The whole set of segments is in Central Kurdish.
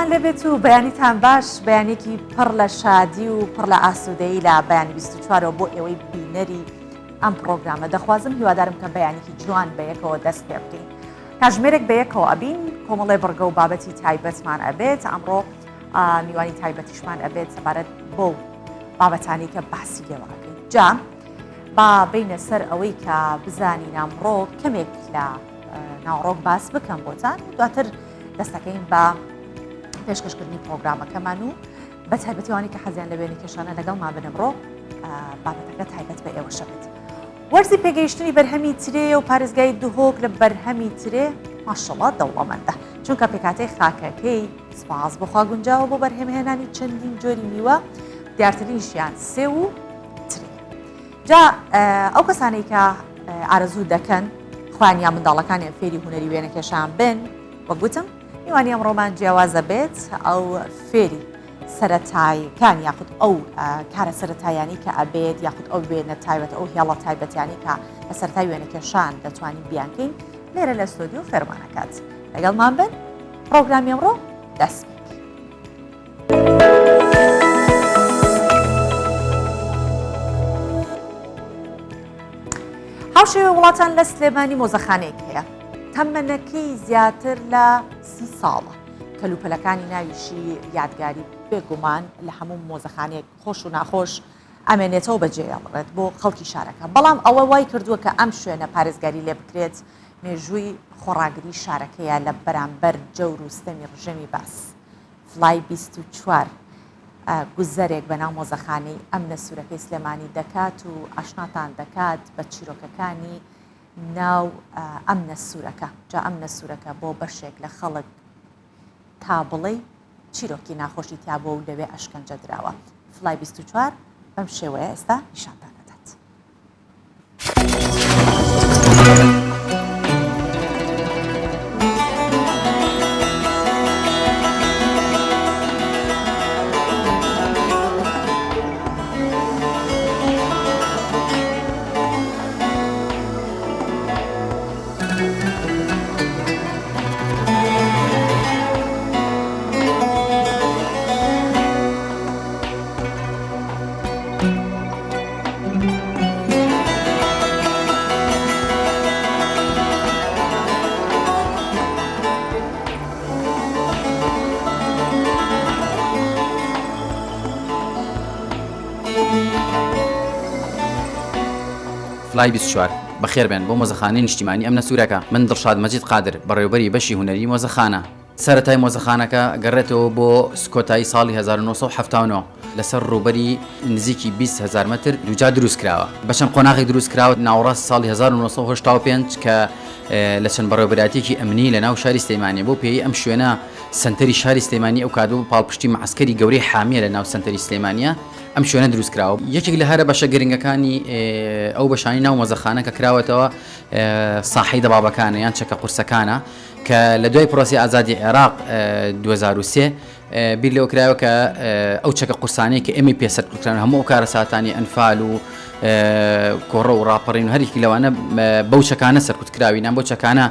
خۆشتان لەبێت و بەیانیتان باش بەیانێکی پڕ لە شادی و پڕ لە ئاسوودەیی لە بەیانی 24 بۆ ئێوەی بینەری ئەم پرۆگرامە دەخوازم هیوادارم کە بەیانێکی جوان بەیەکەوە دەست پێ بکەین کاژمێرێک بەیەکەوە ئەبین کۆمەڵێ بڕگە و بابەتی تایبەتمان ئەبێت ئەمڕۆ میوانی تایبەتیشمان ئەبێت سەبارەت بۆ بابەتانی کە باسی لێواکەین جا با بینە سەر ئەوەی کە بزانین ئەمڕۆ کەمێک لە ناوڕۆک باس بکەم بۆتان دواتر دەستەکەین بە پێشکەشکردنی پرۆگرامەکەمان و بە تایبەتیوانی کە حەزیان لە وێنەکێشانە لەگەڵمان بن ئەمڕۆ بابەتەکە تایبەت بە ئێوە شەبێت وەرزی پێگەیشتنی بەرهەمی ترێ و پارێزگای دوهۆک لە بەرهەمی ترێ ماشەڵڵا دەوڵەمەندە چونکە پێکاتەی خاکەکەی سپاس بخوا گونجاوە بۆ بەرهەمهێنانی چەندین جۆری میوە دیارترینشیان سێ و ترێ جا ئەو کەسانەی کە ئارەزوو دەکەن خوانیان منداڵەکانیان فێری هونەری وێنەکێشان بن وەگوتم میوانی ئەمڕۆمان جیاوازە بێت ئەو فێری سەرەتاییەکان یاخود ئەو کارە سەرەتایانی کە ئەبێت یاخود ئەو وێنە تایبەت ئەو هێڵە تایبەتیانی کە لە سەرەتای وێنەکێشان دەتوانین بیانکەین لێرە لە ستۆدیۆ فەرمانەکات لەگەڵمان بن پرۆگرامی ئەمڕۆ دەست هاوشێوە وڵاتان لە سلێمانی مۆزەخانەیەک هەیە تەمەنەکەی زیاتر لە 30 ساڵە کەلوپەلەکانی ناویشی یادگاری بێگومان لە هەموو مۆزەخانەیەک خۆش و ناخۆش ئەمێنێتەوە بەجێڵڕێت بۆ خەڵکی شارەکە بەڵام ئەوە وای کردووە کە ئەم شوێنە پارێزگاری لێ بکرێت مێژووی خۆڕاگری شارەکەیە لە بەرامبەر جەور و ستەمی ڕژەمی باس فلای 24 گوزەرێک بەناو مۆزەخانەی ئەمنە سوورەکەی سلێمانی دەکات و ئاشناتان دەکات بە چیرۆکەکانی ناو ئەمنە سوورەکە جا ئەمنە سوورەکە بۆ بەشێک لە خەڵک تا بڵێ چیرۆکی ناخۆشی تیا بۆ و لەوێ ئەشکەنجە دراوە فلای 24 بەم شێوەیە ئێستا نیشانتان دەدات. فلای 24 بەخێر بێن بۆ مۆزەخانەی نیشتیمانی ئەمنە سوورەکە من دڵشاد مەجید قادر بەڕێوەبەری بەشی هونەری مۆزەخانە سەرەتای مۆزەخانەکە گەڕێتەوە بۆ سکۆتایی ساڵی 1970 لەسەر ڕووبەری نزیکی 20,000 متر دووجا دروست کراوە بە چەند قۆناغی دروست کراوە ناوەڕاست ساڵی 1985 کە لە چەند بەڕێوەبەراتێکی ئەمنی لە ناو شاری سلێمانی بۆ پێی ئەم شوێنە سنتەری شاری سلێمانی ئەو کاتبوو پاڵپشتی معسکەری گەورەی حامیە لە ناو سنتەری سلێمانیە ئەم شوێنە دروست کراوە یەکێک لە هەرە بەشە گرنگەکانی ئەو بەشانی ناو مۆزەخانە کە کراوەتەوە ساحەی دەبابەکانە یان چەکە قورسەکانە کە لە دوای پرۆسی ئازادی عێراق 2003 بیر لەوە کرایەوە کە ئەو چەکە قورسانەی کە ئێمە پێسەرکردکران هەموو ئەو کارە ساتانی ئەنفال و کۆڕە و ڕاپەڕین و هەرێکی لەوانە بەو چەکانە سەرکوتکراوی نام بۆ چەکانە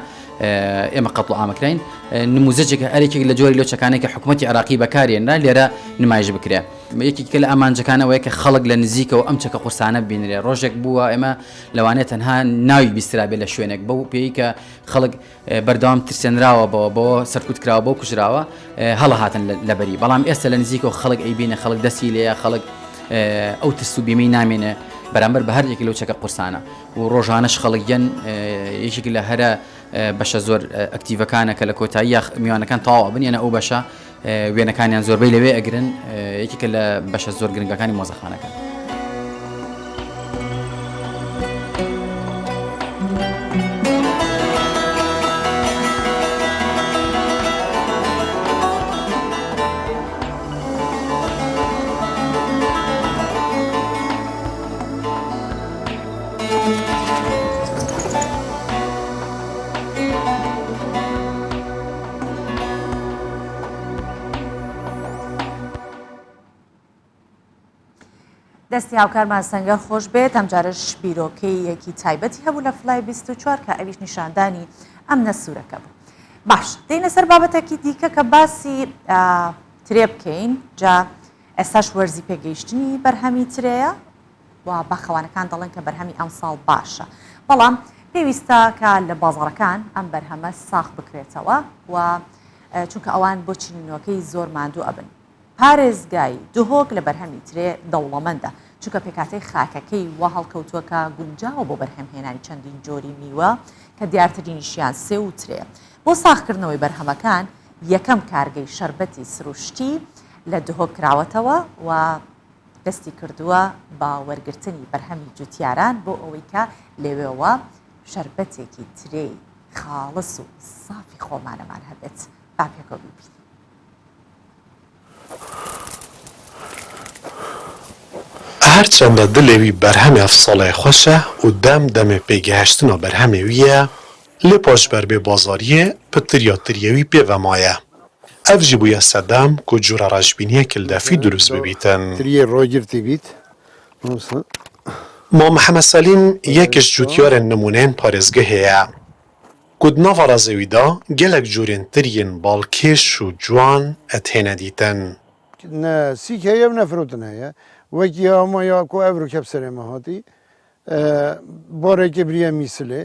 ئێمە قەتڵ ئامەکراین نموزەجێکە هەرێکێک لە جۆری لەو چەکانێک کە حکوومەتی عێراقی بەکارێنرا لێرە نمایش بکرێ یەکێکە لە ئامانجەکانەوەیە کە خەڵک لە نزیکەوە ئەم چەکە قورسانە ببینرێ ڕۆژێک بووە ئێمە لەوانێت تەنها ناوی بیسترابێت لە شوێنێک بەو پێی کە خەڵک بەردەوام ترسێنراوە بۆ سەرکوتکراوە بۆ کوژراوە هەڵە هاتن لەبەری بەڵام ئێستا لە نزیکەوە خەڵک ئەیبینە خەڵک دەستی لێە خەڵک ئەو ترس و بیمەی نامێنێ بەرامبەر بە هەرێکی لەو چەکە قورسانە و ڕۆژانەش خەڵکیان یەکێک لە هەرە بەشە زۆر ئەکتیڤەکانە کە لە کۆتایی میوانەکان تەواو بنیێنە ئەو بەشە وێنەکانیان زۆربەی لەوێ ئەگرن یەکێکە لە بەشە زۆر گرنگەکانی مۆزەخانەکە. دەستی هاوکارمان سەنگەر خۆش بێت ئەم جارش بیرۆکەی یەکی تایبەتی هەبوو لە فلای 24 کە ئەویش نیشاندانی ئەمنە سوورەکە بوو باش دێنە سەر بابەتێکی دیکە کە باسی ترێ بکەین جا ئێستاش وەرزی پێگەیشتنی بەرهەمی ترەیە و باخەوانەکان دەڵێن کە بەرهەمی ئەم ساڵ باشە بەڵام پێویستە کە لە بازاڕەکان ئەم بەرهەمە ساخ بکرێتەوە و چونکە ئەوان بۆ چینینەوەکەی زۆر ماندوو ئەبن پارێزگای دهۆک لە بەرهەمی ترێ دەوڵەمەندە چونکە پێکاتەی خاکەکەی وە هەڵکەوتووەکە گونجاوە بۆ بەرهەمهێنانی چەندین جۆری میوە کە دیارترینیشیان سێ و ترێ بۆ ساخکردنەوەی بەرهەمەکان یەکەم کارگەی شەربەتی سروشتی لە دهۆک کراوەتەوە و دەستی کردووە بە وەرگرتنی بەرهەمی جوتیاران بۆ ئەوەی کە لەوێەوە شەربەتێکی ترێی خاڵس و سافی خۆمانەمان هەبێت با پێکەوە ببین. هەرچەندە دلێوی بەرهەمی ئەفساڵەی خۆشە و دەمێ پێگەهێشتنە بەرهەمێ ویە لێ پاشبەر بێ بازاریە پتریا تریەوی پێڤەمایە ئەف jî bûye sedem ku cura rejbîniyekê li defî durust bibîtin. Ma Mihemed Selîm yekê ji cûtiyarên nimûneyên parêzgehê ye. Ku di nava razê wî de gelek cûrên tiriyên balkêş û ciwan et hêne dîtin. سیک هەیە و نەفرۆتن هەیە وەکی هەمەیە کۆ ئەڤرو کەپسەرێ مەهاتی بارێکی بریە میسلێ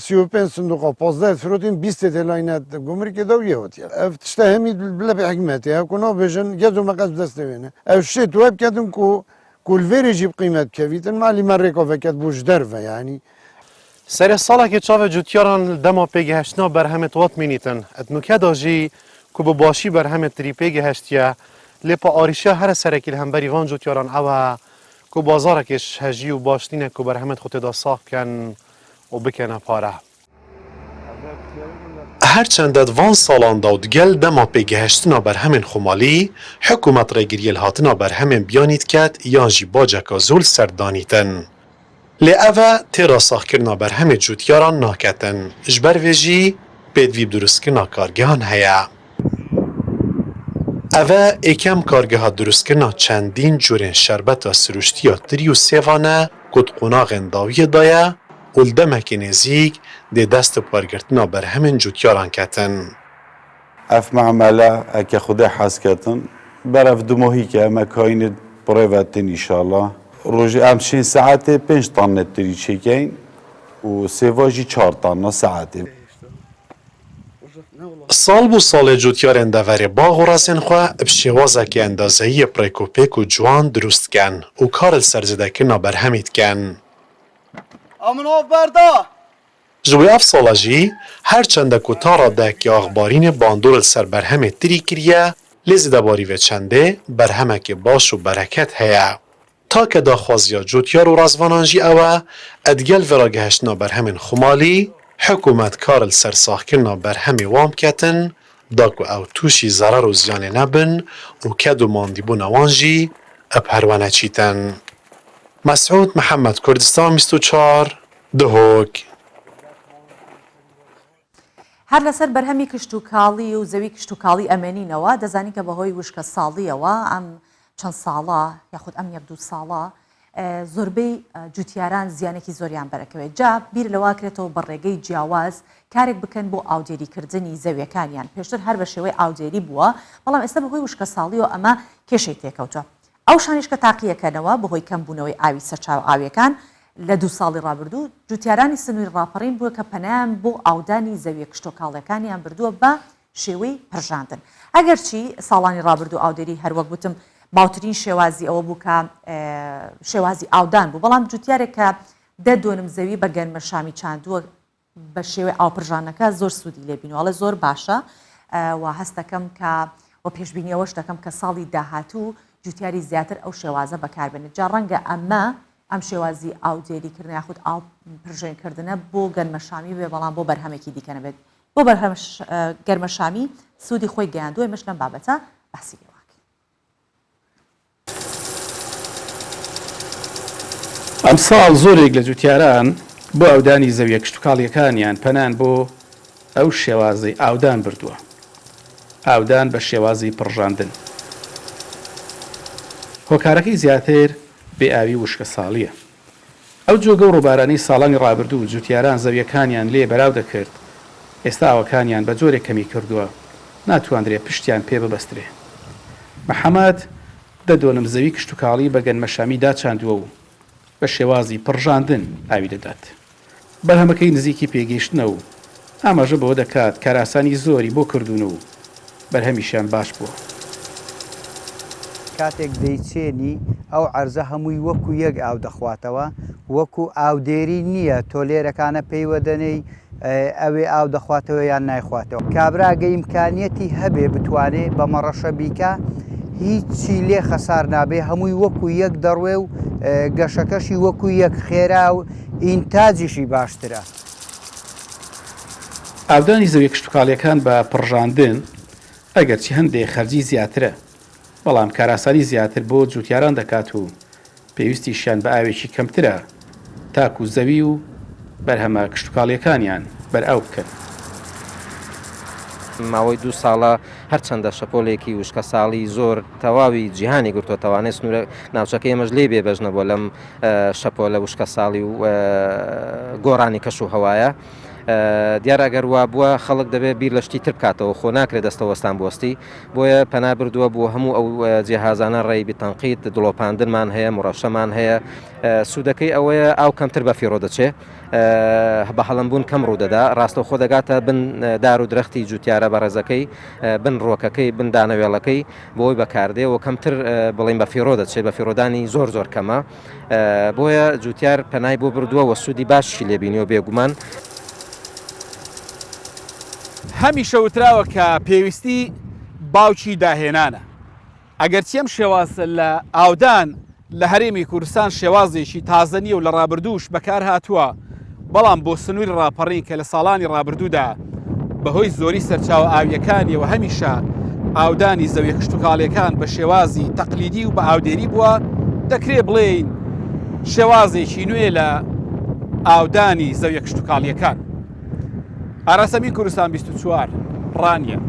سی و پێنج سندوق پازدە فرۆتین بیست تێلاینەت گومرکی دە و یەوەتیە ئەف تشتە هەمی بلە بە حکمەتی هە کو نابێژن گەز و مەقەس بدەستەوێنە ئەو شێت وە بکەتن کو کولڤێرێژی بقیمەت کەویتن مالی من ڕێکۆڤەکەت بوش دەرڤە یعنی Serê salekê çavê cûtiyaran li dema pêgihiştina berhemê wat mînîtin. Etnûkeda jî ku bi başî berhemê tirî pêgihiştiye lê pa arîşiya here serekî li hemberî van cûtiyaran ew e ku bazarekê hejî û baştîne ku berhemet xwe tê de sax bikin û bikene pare. Herçende di van salan da û digel dema pêgihiştina berhemên xwemalî, hikûmet rêgiriyê li hatina berhemên biyanî diket yan jî baceka zûl serdanîtin. Lê ev e têra saxkirina berhemê cûtiyaran naketin. Ji ber vê jî pêdivî durustkirina kargehan heye. Ev e êkem kargeha durustkirina çendîn cûrên şerbeta siruştiya tirî û sêvan e ku di qonaxên dawiyê de ye û li demekî nêzik dê dest bi wergirtina berhemên cûtiyaran ketin. Ev memele eke xwedê hez ketin berev du mohîke em kayînê birêvetin înşallah. Rojê em şên saetê 5 tane tirî çêkeyn û sêva jî 4 tane saetê. Sal bû salê cûtiyarên deverê bax û razên xwe bi şêwazekî endazeyî pêkopêk û ciwan durust dikin û kar li serzêdekirina berhemê dikin. ئەمنۆ بەردا Ji wê ev sala jî herçende ku tara dehekî axbarînê bandor li ser berhemê tirî kiriye lê zêdebarî vê çendê berhemekê baş û bereket heye. Take daxwaziya cûtiyar û razvanan jî ew e edgel vê ragihiştina berhemên xwemalî hikûmet kar li ser saxkirina berhemê wan biketin da ku ew tûşî zerar û ziyanê nebin û ked û mandîbûna wan jî eb herwe neçîtin. Mesûd Mihemed Kurdistan 24 Duhok. هەر لەسەر بەرهەمی کشتتوکاڵی و زەوی کشتتوکاڵی ئەمێنینەوە دەزانی کە بەهۆی وشکە ساڵیەوە ئەم چەند ساڵە یاخود ئەم یەک دوو ساڵە زۆربەی جوتیاران زیانێکی زۆریان بەرەکەوێت جا بیر لەواکرێتەوە بە ڕێگەی جیاواز کارێک بکەن بۆ ئاودێریکردنی زەویەکانیان پێشتر هەر بە شێوەی ئاودێری بووە بەڵام ئێستا بەهۆی وشکە ساڵیەوە ئەمە کێشەی تێکەوتە ئەو شانیش کە تاقیەکەنەوە بەهۆی کەمبوونەوەی ئاوی سەرچاو ئاویەکان لە 2 ساڵی ڕابردوو جوتیارانی سنووری ڕاپەڕین بووە کە پەنایان بۆ ئاودانی زەویە کشتۆکاڵەکانیان بردووە بە شێوەی پرژاندن ئەگەرچی ساڵانی ڕابردوو ئاودێری هەروەک گوتم باوترین شێوازی ئەوە بوو کە شێوازی ئاودان بوو بەڵام جوتیارێک کە دەدۆنم زەوی بە گەرمە شامی چاندووە بە شێوەی ئاوپرژانەکە زۆر سوودی لێبینەوەڵە زۆر باشە و هەست دەکەم کە بۆ پێشبینیەوەش دەکەم کە ساڵی داهاتوو جوتیاری زیاتر ئەو شێوازە بەکاربێنێت جا ڕەنگە ئەم شێوازی ئاودێریکردن یاخود ئاو پرژێنکردنە بۆ گەرمەشامی بێ بەڵام بۆ بەرهەمێکی دیکە نەبێت بۆ گەرمەشامی سوودی خۆی گەیاندووە مەش لەم بابەتە باسی لێواکەین. ئەم ساڵ زۆرێک لە جوتیاران بۆ ئەودانی زەویە کشتتوکاڵیەکانیان پەنان بۆ ئەو شێوازەی ئاودان بردووە ئاودان بە شێوازی پڕژاندن هۆکارەکەی زیاتر بێ ئاوی وشکە ساڵیە ئەو جۆگە و ڕووبارانەی ساڵانی ڕابردوو جوتیاران زەویەکانیان لێ بەراو دەکرد ئێستا ئەوەکانیان بە جۆرێک کەمی کردووە ناتوانرێ پشتیان پێ ببەسترێ. محەممەد دەدۆنم زەوی کشت و کاڵی بە گەنمەشامی داچاندووە و بە شێوازی پڕژاندن ئاوی دەدات. بەرهەمەکەی نزیکی پێگەیشتنە و ئاماژە بەوە دەکات کاراسانی زۆری بۆ کردوون و بەرهەمیشیان باش بووە. کاتێک دەیچێنی ئەو عەرزە هەمووی وەکو یەک ئاو دەخواتەوە، وەکو ئاودێری نییە تۆ لێرەکانە پێیوەدەنەی ئەوێ ئاو دەخواتەوە یان نایخواتەوە. کابراگە ئیمکانیەتی هەبێ بتوانێت بە مەڕەشە بیکە هیچی لێ خەسار نابێ، هەمووی وەکو یەک دەڕوێ و گەشەکەشی وەکو یەک خێرا و ئینتاجیشی باشترە. ئاودانی زەوی کشتتوکاڵیەکان بە پڕژاندن ئەگەرچی هەندێک خەرجی زیاترە، بەڵام کاراسانی زیاتر بۆ جوتیاران دەکات و پێویستیشیان بە ئاوێکی کەمترە تاکو زەوی و بەرهەمە کشتتوکاڵیەکانیان بەرئاو بکەن. ماوەی 2 ساڵە هەرچەندە شەپۆلێکی وشکە ساڵی زۆر تەواوی جیهانی گرتووە، توانێت سنوورە ناوچەکەی ئێمەش لێ بێ بەژنە بۆ لەم شەپۆلە وشکە ساڵی و گۆڕانی کەش و هەوایە. دیارە ئەگەر وا بووە خەڵک دەبێت بیر لە شتی تر بکاتەوە، خۆ ناکرێت دەستەوەستان بۆستی، بۆیە پەنا بردووە بۆ هەموو ئەو جێهازانە ڕێی بتەنقیت دڵۆپاندنمان هەیە، مڕەشەمان هەیە. سوودەکەی ئەوەیە ئاو کەمتر بە فیڕۆ دەچێت، بە هەڵمبوون کەم ڕوودەدا، ڕاستە خۆ دەگاتە بن دار و درەختی جوتیارە بەڕێزەکەی، بن ڕۆکەکەی، بن دانەوێڵەکەی بۆی بەکاردێەوە کەمتر بڵین بە فیڕۆ دەچێت، بە فیڕۆدانی زۆر زۆر کەمە. بۆیە جوتیار پەنای بۆ بردووە و سوودی باشی لێبینیەوە بێگومان. هەمیشە وتراوە کە پێویستی باوکی داهێنانە. ئەگەرچی ئەم شێوازە لە ئاودان لە هەرێمی کوردستان شێوازێکی تازە نیە و لە ڕابردووش بەکار هاتووە، بەڵام بۆ سنووری ڕاپەڕین کە لە ساڵانی ڕابردوودا بەهۆی زۆری سەرچاوە ئاویەکانیەوە هەمیشە ئاودانی زەوی کشتتوکاڵیەکان بە شێوازی تەقلیدی و بە ئاودێری بووە، دەکرێت بڵێین شێوازێکی نوێ لە ئاودانی زەوی کشتتوکاڵیەکان. ئاراسەمی کوردستان 24 ڕانیە.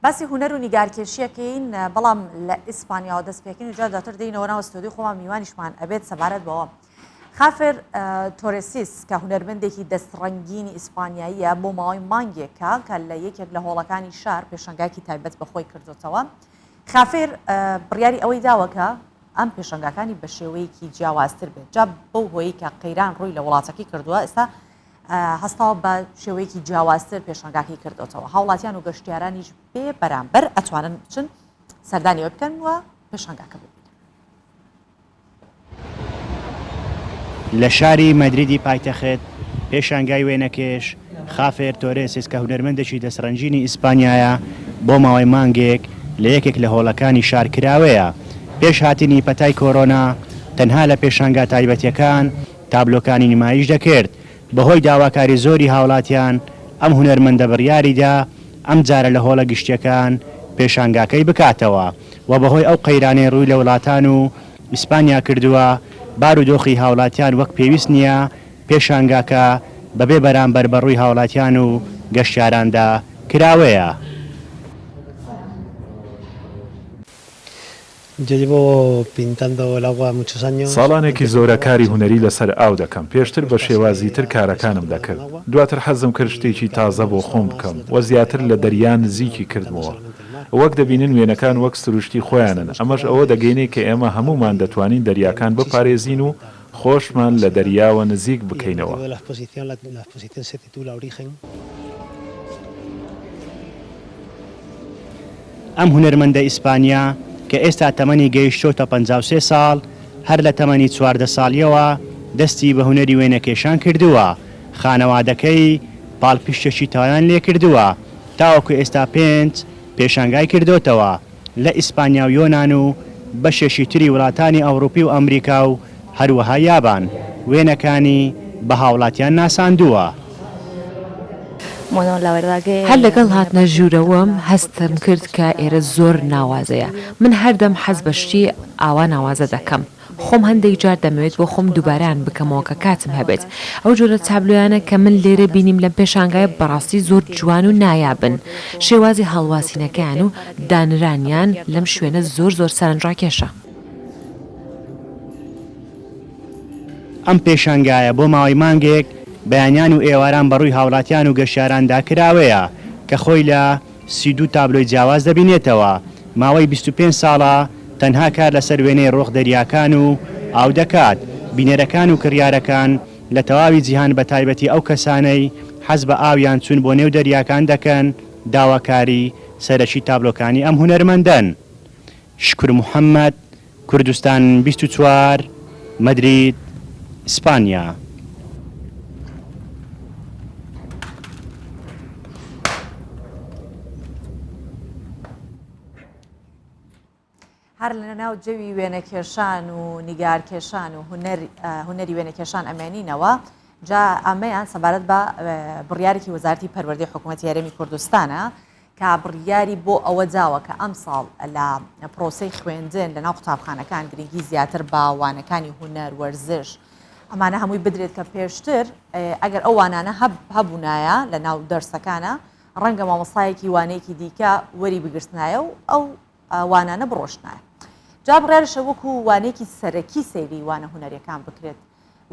باسی هوەر و نیگارکێشیەکەین، بەڵام لە ئیسپانیاوە دەست پێکەین و جا داتر دەینەوە ناوە ستۆدیۆ خۆمان میوانیشمان ئەبێت سەبارەت بەوە. خافر تۆرێسیس کە هونەرمەندێکی دەستڕەنگینی ئیسپانیاییە بۆ ماوەی مانگێکە کە لە یەکێک لە هۆڵەکانی شار پێشەنگاکی تایبەت بەخۆی کردوتەوە. خافر بڕیاری ئەوەی داوەکە ئەم پێشەنگاکانی بە شێوەیەکی جیاوازتر بێت. جا بەو هۆیی کە قەیران ڕووی لە وڵاتەکەی کردووە، ئێستا هەستاوە بە شێوەیەکی جیاوازتر پێشەنگاکی کردوتەوە. هاوڵاتیان و گەشتیارانیش بێ بەرامبەر ئەتوانن بچن سەردانیەوە بکەن وە پێشەنگاکە ببین. لە شاری مەدریدی پایتەخت پێشانگای وێنەکێش خافێر تۆرێسیس کە هونەرمەندێکی دەستڕەنجینی ئیسپانیایە بۆ ماوەی مانگێک لە یەکێک لە هۆڵەکانی شارکراوەیە. پێش هاتنی پەتای کۆرۆنا تەنها لە پێشانگا تایبەتیەکان تابلۆکانی نمایش دەکرد. بەهۆی داواکاری زۆری هاوڵاتیان ئەم هونەرمەندە بڕیاریدا ئەم جارە لە هۆڵە گشتیەکان پێشانگاکەی بکاتەوە و بەهۆی ئەو قەیرانەی ڕووی لە وڵاتان و ئیسپانیا کردووە بارودۆخی هاوڵاتیان وەک پێویست نییە پێشانگاکە بەبێ بەرامبەر بەڕووی هاوڵاتیان و گەشتیاراندا کراوەیە. ساڵانێکی زۆرە کاری هوەری لەسەر ئاو دەکەم، پێشتر بە شێوازی تر کارەکانم دەکرد، دواتر حەزم کرد شتێکی تازە بۆ خۆم بکەم و زیاتر لە دەریان نزیکی کردمەوە. وەک دەبینن وێنەکان وەک سروشتی خۆیانن، ئەمەش ئەوە دەگەینێ کە ئێمە هەمومان دەتوانین دەریاکان بپارێزین و خۆشمان لە دەریاوە نزیک بکەینەوە. ئەم هونەرمەندە ئیسپانیا کە ئێستا تەمەنی گەیشتۆتە 53 ساڵ هەر لە تەمەنی 14 ساڵیەوە دەستی بە هونەری وێنەکێشان کردووە. خانەوادەکەی پاڵپیشتێکی تاوان لێ کردووە، تاوەکو ئێستا 5 پێشانگای کردوتەوە لە ئیسپانیا و یۆناان و بەشێکی تری وڵاتانی ئەوروپی و ئەمریکا و هەروەها یابان وێنەکانی بە هاوڵاتیان ناساندووە. هەر لەگەڵ هاتنە ژوورەوەم هەستم کرد کە ئێرە زۆر ناوازەیە. من هەردەم حەز بەشتی ئاوا ناوازە دەکەم. خۆم هەندێک جار دەمەوێت بۆ خۆم دووباران بکەمەوە کە کاتم هەبێت. ئەو جۆرە تابلۆیانە کە من لێرە بینیم لە پێشانگای بەڕاستی زۆر جوان و نایابن. شێوازی هەڵواسینەکەیان و دانرانیان لەم شوێنە زۆر سەرنجڕاکێشە. ئەم پێشانگایە بۆ ماوەی مانگێک بەیانیان و ئێواران بەڕووی هاوڵاتیان و گەشتیاراندا کراوەیە کە خۆی لە 32 تابلۆی جیاواز دەبینێتەوە. ماوەی 25 ساڵە تەنها کار لەسەر وێنەی ڕۆخ دەریاکان و ئاو دەکات. بینەرەکان و کڕیارەکان لە تەواوی جیهان بە تایبەتی ئەو کەسانەی حەز بە ئاویان چوون بۆ نێو دەریاکان دەکەن داواکاری سەرەکی تابلۆکانی ئەم هونەرمەندن. شکر محەممەد، کوردستان 24 مەدرید، ئیسپانیا. هەر لە ناو جەوی وێنەکێشان و نیگارکێشان و هوەری وێنەکێشان ئەمێنینەوە جا ئەمەیان سەبارەت بە بڕیارێکی وەزارەتی پەروەردەی حکوومەتی هەرێمی کوردستانە کە بڕیاری بۆ ئەوە جاوە کە ئەم ساڵ لە پرۆسەی خوێندن لە ناو قوتابخانەکان گرنگی زیاتر باوانەکانی هوەر وەرزش ئەمانە هەمووی بدرێت کە پێشتر ئەگەر ئەو وانانە هەبوونایە لە ناو دەرسەکانە ڕەنگە مامۆستایەکی وانەیەکی دیکە وەری بگرتنایە و ئەو وانانە بڕۆشتنایە. جا بڕیارشە وەکو وانەیەکی سەرەکی سەیری وانە هوەریەکان بکرێت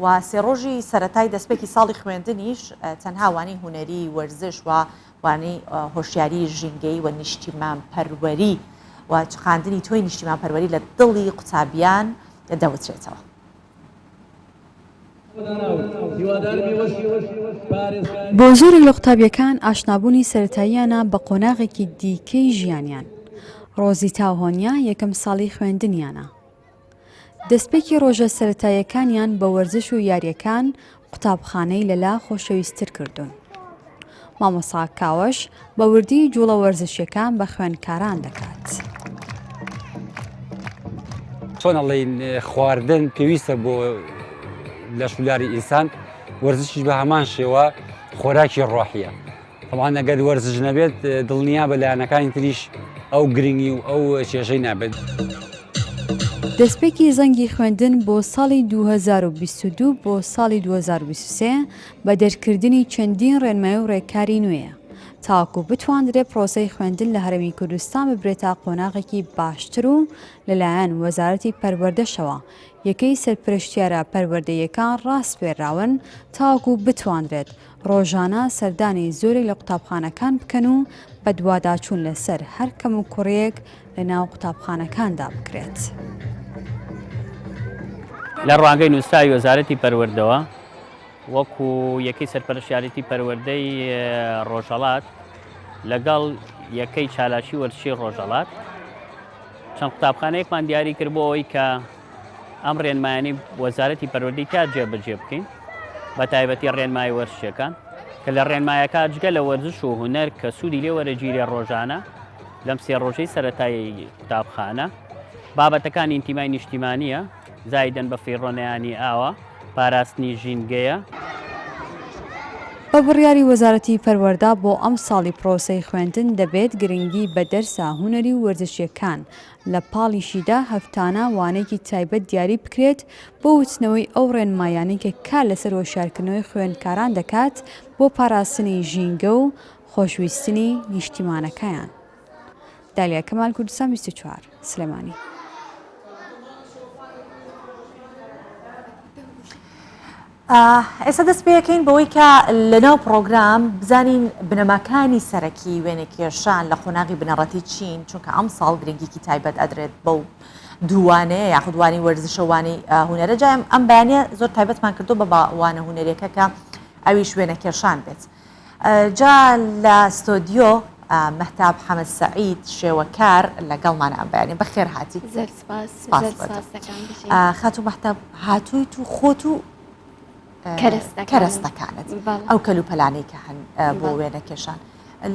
و سێ ڕۆژی سەرەتای دەستپێکی ساڵی خوێندنیش تەنها وانەی هوەری وەرزش و وانەی هۆشیاری ژینگەی و نیشتیمان پەروەری و چخاندنی تۆی نیشتیمان پەروەری لە دڵی قوتابیان دەوترێتەوە. بۆ زۆرێک لە قوتابیەکان ئاشنابوونی سەرەتاییانە بە قۆناغێکی دیکەی ژیانیان. ڕۆزی تاوهۆنیا یەکەم ساڵی خوێندنیانە. دەستپێکی ڕۆژە سەرەتاییەکانیان بە وەرزش و یاریەکان قوتابخانەی لەلا خۆشەویستتر کردوون. مامۆستا کاوەش بە وردی جوڵە وەرزشیەکان بە خوێندکاران دەکات. چۆن ئەڵێن خواردن پێویستە بۆ لە شولاری ئینسان وەرزشیش بە هەمان شێوە خۆراکی ڕۆحیە. طبعاً ئەگەر وەرزش نەبێت دڵنیا بە لایەنەکانی تریش ئەو گرنگی و ئەو کێشەی نابێت. دەستپێکی زەنگی خوێندن بۆ ساڵی 2022 بۆ ساڵی 2023 بە دەرکردنی چەندین ڕێنمای و ڕێکاری نوێیە تاکو بتواندرێت پرۆسەی خوێندن لە هەرێمی کوردستان ببرێتە قۆناغێکی باشتر و لەلایەن وەزارەتی پەروەردەشەوە یەکەی سەرپرشتیارە پەروەردەیەکان ڕاستپێراون تاکو بتواندرێت ڕۆژانە سەردانی زۆرێک لە قوتابخانەکان بکەن و بە دوواداچوون لەسەر هەر کەم و کوڕیەک لە ناو قوتابخانەکاندا بکرێت. لە ڕوانگەی نووسایی وەزارەتی پەروەردەوە وەکو یەکەی سەرپەرشتیارەتی پەروەردەی ڕۆژهەڵات لەگەڵ یەکەی چالاشی وەرزشی ڕۆژهەڵات چەند قوتابخانەیەکمان دیاری کرد بۆ ئەوەی کە ئەم ڕێنمایانی وەزارەتی پەروەردەی تا جێبەجێ بکەین بە تایبەتی ڕێنمای وەرزشیەکان کە لە ڕێنمایەکە جگە لە وەرزش و هونەر کە سوودی لێ وەرەگیری ڕۆژانە لەم سێ ڕۆژەی سەرەتایی قوتابخانە بابەتەکانی ئینتیمای نیشتیمانیە زایدەن بە فێڕۆنەیانی ئاوە پاراستنی ژینگەیە. بە بڕیاری وەزارەتی پەروەردە بۆ ئەم ساڵی پرۆسەی خوێندن دەبێت گرنگی بە دەرسا هونەری و وەرزشیەکان لە پاڵیشیدا هەفتانە وانەیەکی تایبەت دیاری بکرێت بۆ وتنەوەی ئەو ڕێنمایانەی کە کار لەسەر هۆشیارکردنەوەی خوێندکاران دەکات بۆ پاراستنی ژینگە و خۆشویستنی نیشتیمانەکەیان. دالیا کەمال، کوردستان 24 سلێمانی. ئێستا دەست پێەکەین بەوەی کە لەناو پرۆگرام بزانین بنەماکانی سەرەکی وێنەکێشان لە قۆناغی بنەڕەتی چین چونکە ئەم ساڵ گرنگیکی تایبەت ئەدرێت بەو دووانەیە یاخودوانی وەرزشەوانی هوەرە جایم ئەم بەیانە زۆر تایبەتمان کردو بە وانە هوەرێکە کە ئەویش وێنەکێشان بێت. جا لە ستۆدیۆ مەهتاب حەمەد سەعید شێوەکار لەگەڵمانە ئەم بەیانێ بەخێر هاتی. خاتو مەهتاب هاتوویت و خۆت و کەرەستەکانت ئەو کەلوپەلانەی کە هەن بۆ وێنەکێشان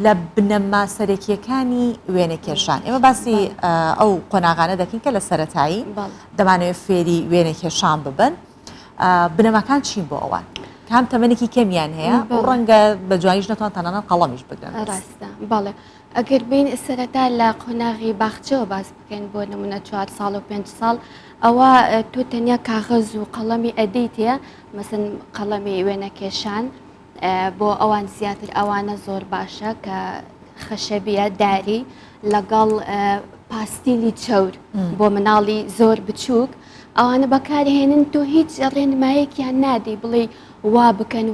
لە بنەما سەرەکیەکانی وێنەکێشان ئێمە باسی ئەو قۆناغانە دەکەین کە لە سەرەتایی دەمانەوێت فێری وێنەکێشان ببن بنەماکان چین بۆ ئەوان کام تەمەنێکی کەمیان هەیە و ڕەنگە بە جوانیش نەتوان تەنانەت قەڵەمیش بگرن. ڕاستە بەڵێ ئەگەر بین سەرەتا لە قۆناغی باخچەوە باس بکەین بۆ نمونە 4 ساڵ و 5 ساڵ ئەوە تۆ تەنیا کاغەز و قەڵەمی ئەدەیت هەیە مەسن قەڵەمی وێنەکێشان بۆ ئەوان زیاتر ئەوانە زۆر باشە کە خەشەبیە داری لەگەڵ پاستیلی چەور بۆ مناڵی زۆر بچووک ئەوانە بەکارهێنن تۆ هیچ ڕێنمایەکیان نادەی بڵێ وا بکەن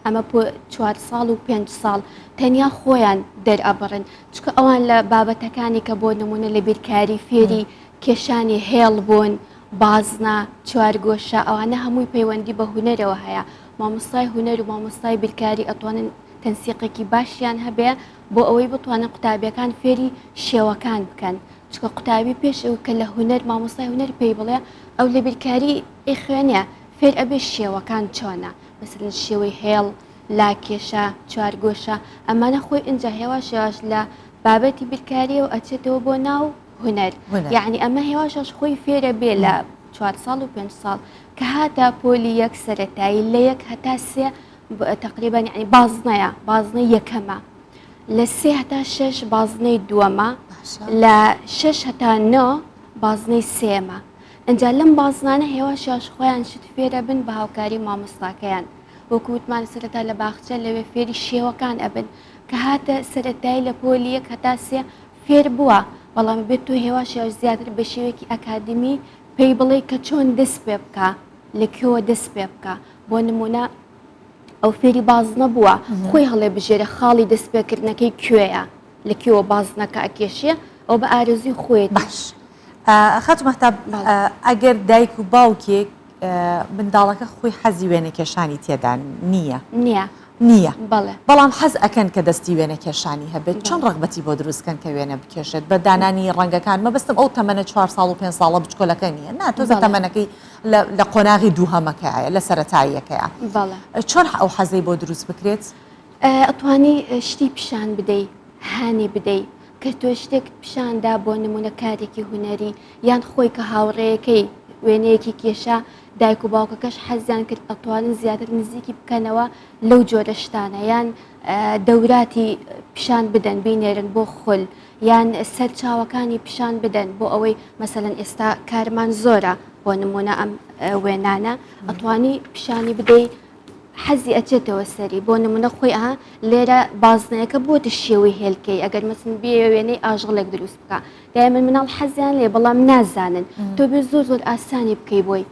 ئەمە 4 ساڵ و 5 ساڵ تەنیا خۆیان دەرئەبڕن چکە ئەوان لە بابەتەکانی کە بۆ نمونە لە بیرکاری فێری کێشانی هێڵ بوون بازنە چوارگۆشە ئەوانە هەمووی پەیوەندی بە هونەرەوە هەیە مامۆستای هونەر و مامۆستای بیرکاری ئەتوانن تەنسیقێکی باشیان هەبێ بۆ ئەوەی بتوانن قوتابیەکان فێری شێوەکان بکەن چکە قوتابی پێش ئەو کە لە هونەر مامۆستای هونەر پێی بڵێ ئەو لە بیرکاری خوێنێ فێر ئەبێ شێوەکان چۆنە مثلن شێوەی هێڵ لاکێشە چوارگۆشە ئەمانە خۆی ئینجا هێوا شێواش لە بابەتی بیرکاری و ئەچێتەوە بۆ ناو هونەر یعنی ئەمە هێواشش خۆی فێرە بێ لە 4 ساڵ و 5 ساڵ کە هاتە پۆلی یەک سەرەتایی لە یەک هەتا سێ تقریبا یعنی بازنەی یەکەمە لە 3 هەتا 6 بازنەی دووەمە لە 6 هەتا 9 بازنەی سێمە ئەجا لەم بازنانە هێواشیاش خۆیان شت فێرە بن بە هاوکاری مامۆستاکەیان وەکووتمان سەرەتا لە باخچە لەوێ فێری شێوەکان ئەبن کە هاتە سەرەتایی لە پۆلی یەک هەتا سێ فێر بووە بەڵام بێت تۆ هێواشیاش زیاتر بە شێوەیەکی ئەکادمی پێی بڵێ کە چۆن دەست پێ بکە لەکوێوە دەست پێ بکە بۆ نمونە ئەو فێری بازنە بووە خۆی هەڵێ بژێرە خاڵی دەستپێکردنەکەی کوێیە لەکوێوە بازنەکە ئەکێشیە ئەو بە ئارزوی خۆی باش خەتمەتە ئەگەر دایک و باوکێک منداڵەکە خۆی حەزی وێنە کێشانی تێدا نییە بەڵام حەز ئەکەن کە دەستی وێنە کێشانی هەبێت چۆن ڕغبەتی بۆ دروستکەن کە وێنە بکێشێت بە دانانی ڕەنگەکان مەبەستم ئەو تەمەنە 4 ساڵ و 5 ساڵە بچکۆلەکە نییە ناتۆزە تەمەنەکەی لە قۆناغی دووهەمەکەیە لە سەرەتاییەکەیە چۆن ئەو حەزەی بۆ دروست بکرێت ئەتوانی شتی پیشان بدەیت هانی بدەیت کە تۆ شتێک پیشاندا بۆ نمونە کارێکی هونەری یان خۆی کە هاوڕێیەکەی وێنەیەکی کێشە دایک و باوکەکەش حەزیان کرد ئەتوانن زیاتر نزیکی بکەنەوە لەو جۆرە شتانە یان دەوراتی پیشان بدەن بینێرن بۆ خول یان سەر چاوەکانی پیشان بدەن بۆ ئەوەی مەسەلەن ئێستا کارمان زۆرە بۆ نمونە ئەم وێنانە ئەتوانی پیشانی بدەیت حەزی ئەچێتەوە سەری بۆ نمونە خۆی لێرە بازنەیەەکە بۆتە شێوەی هێلکەی ئەگەر مەسن بێ وێنەی ئاژغڵێک دروست بکە دای من مناڵ حەزیان لێ بەڵام نازانن تۆ بێ زۆر ئاسانی بکەی بۆی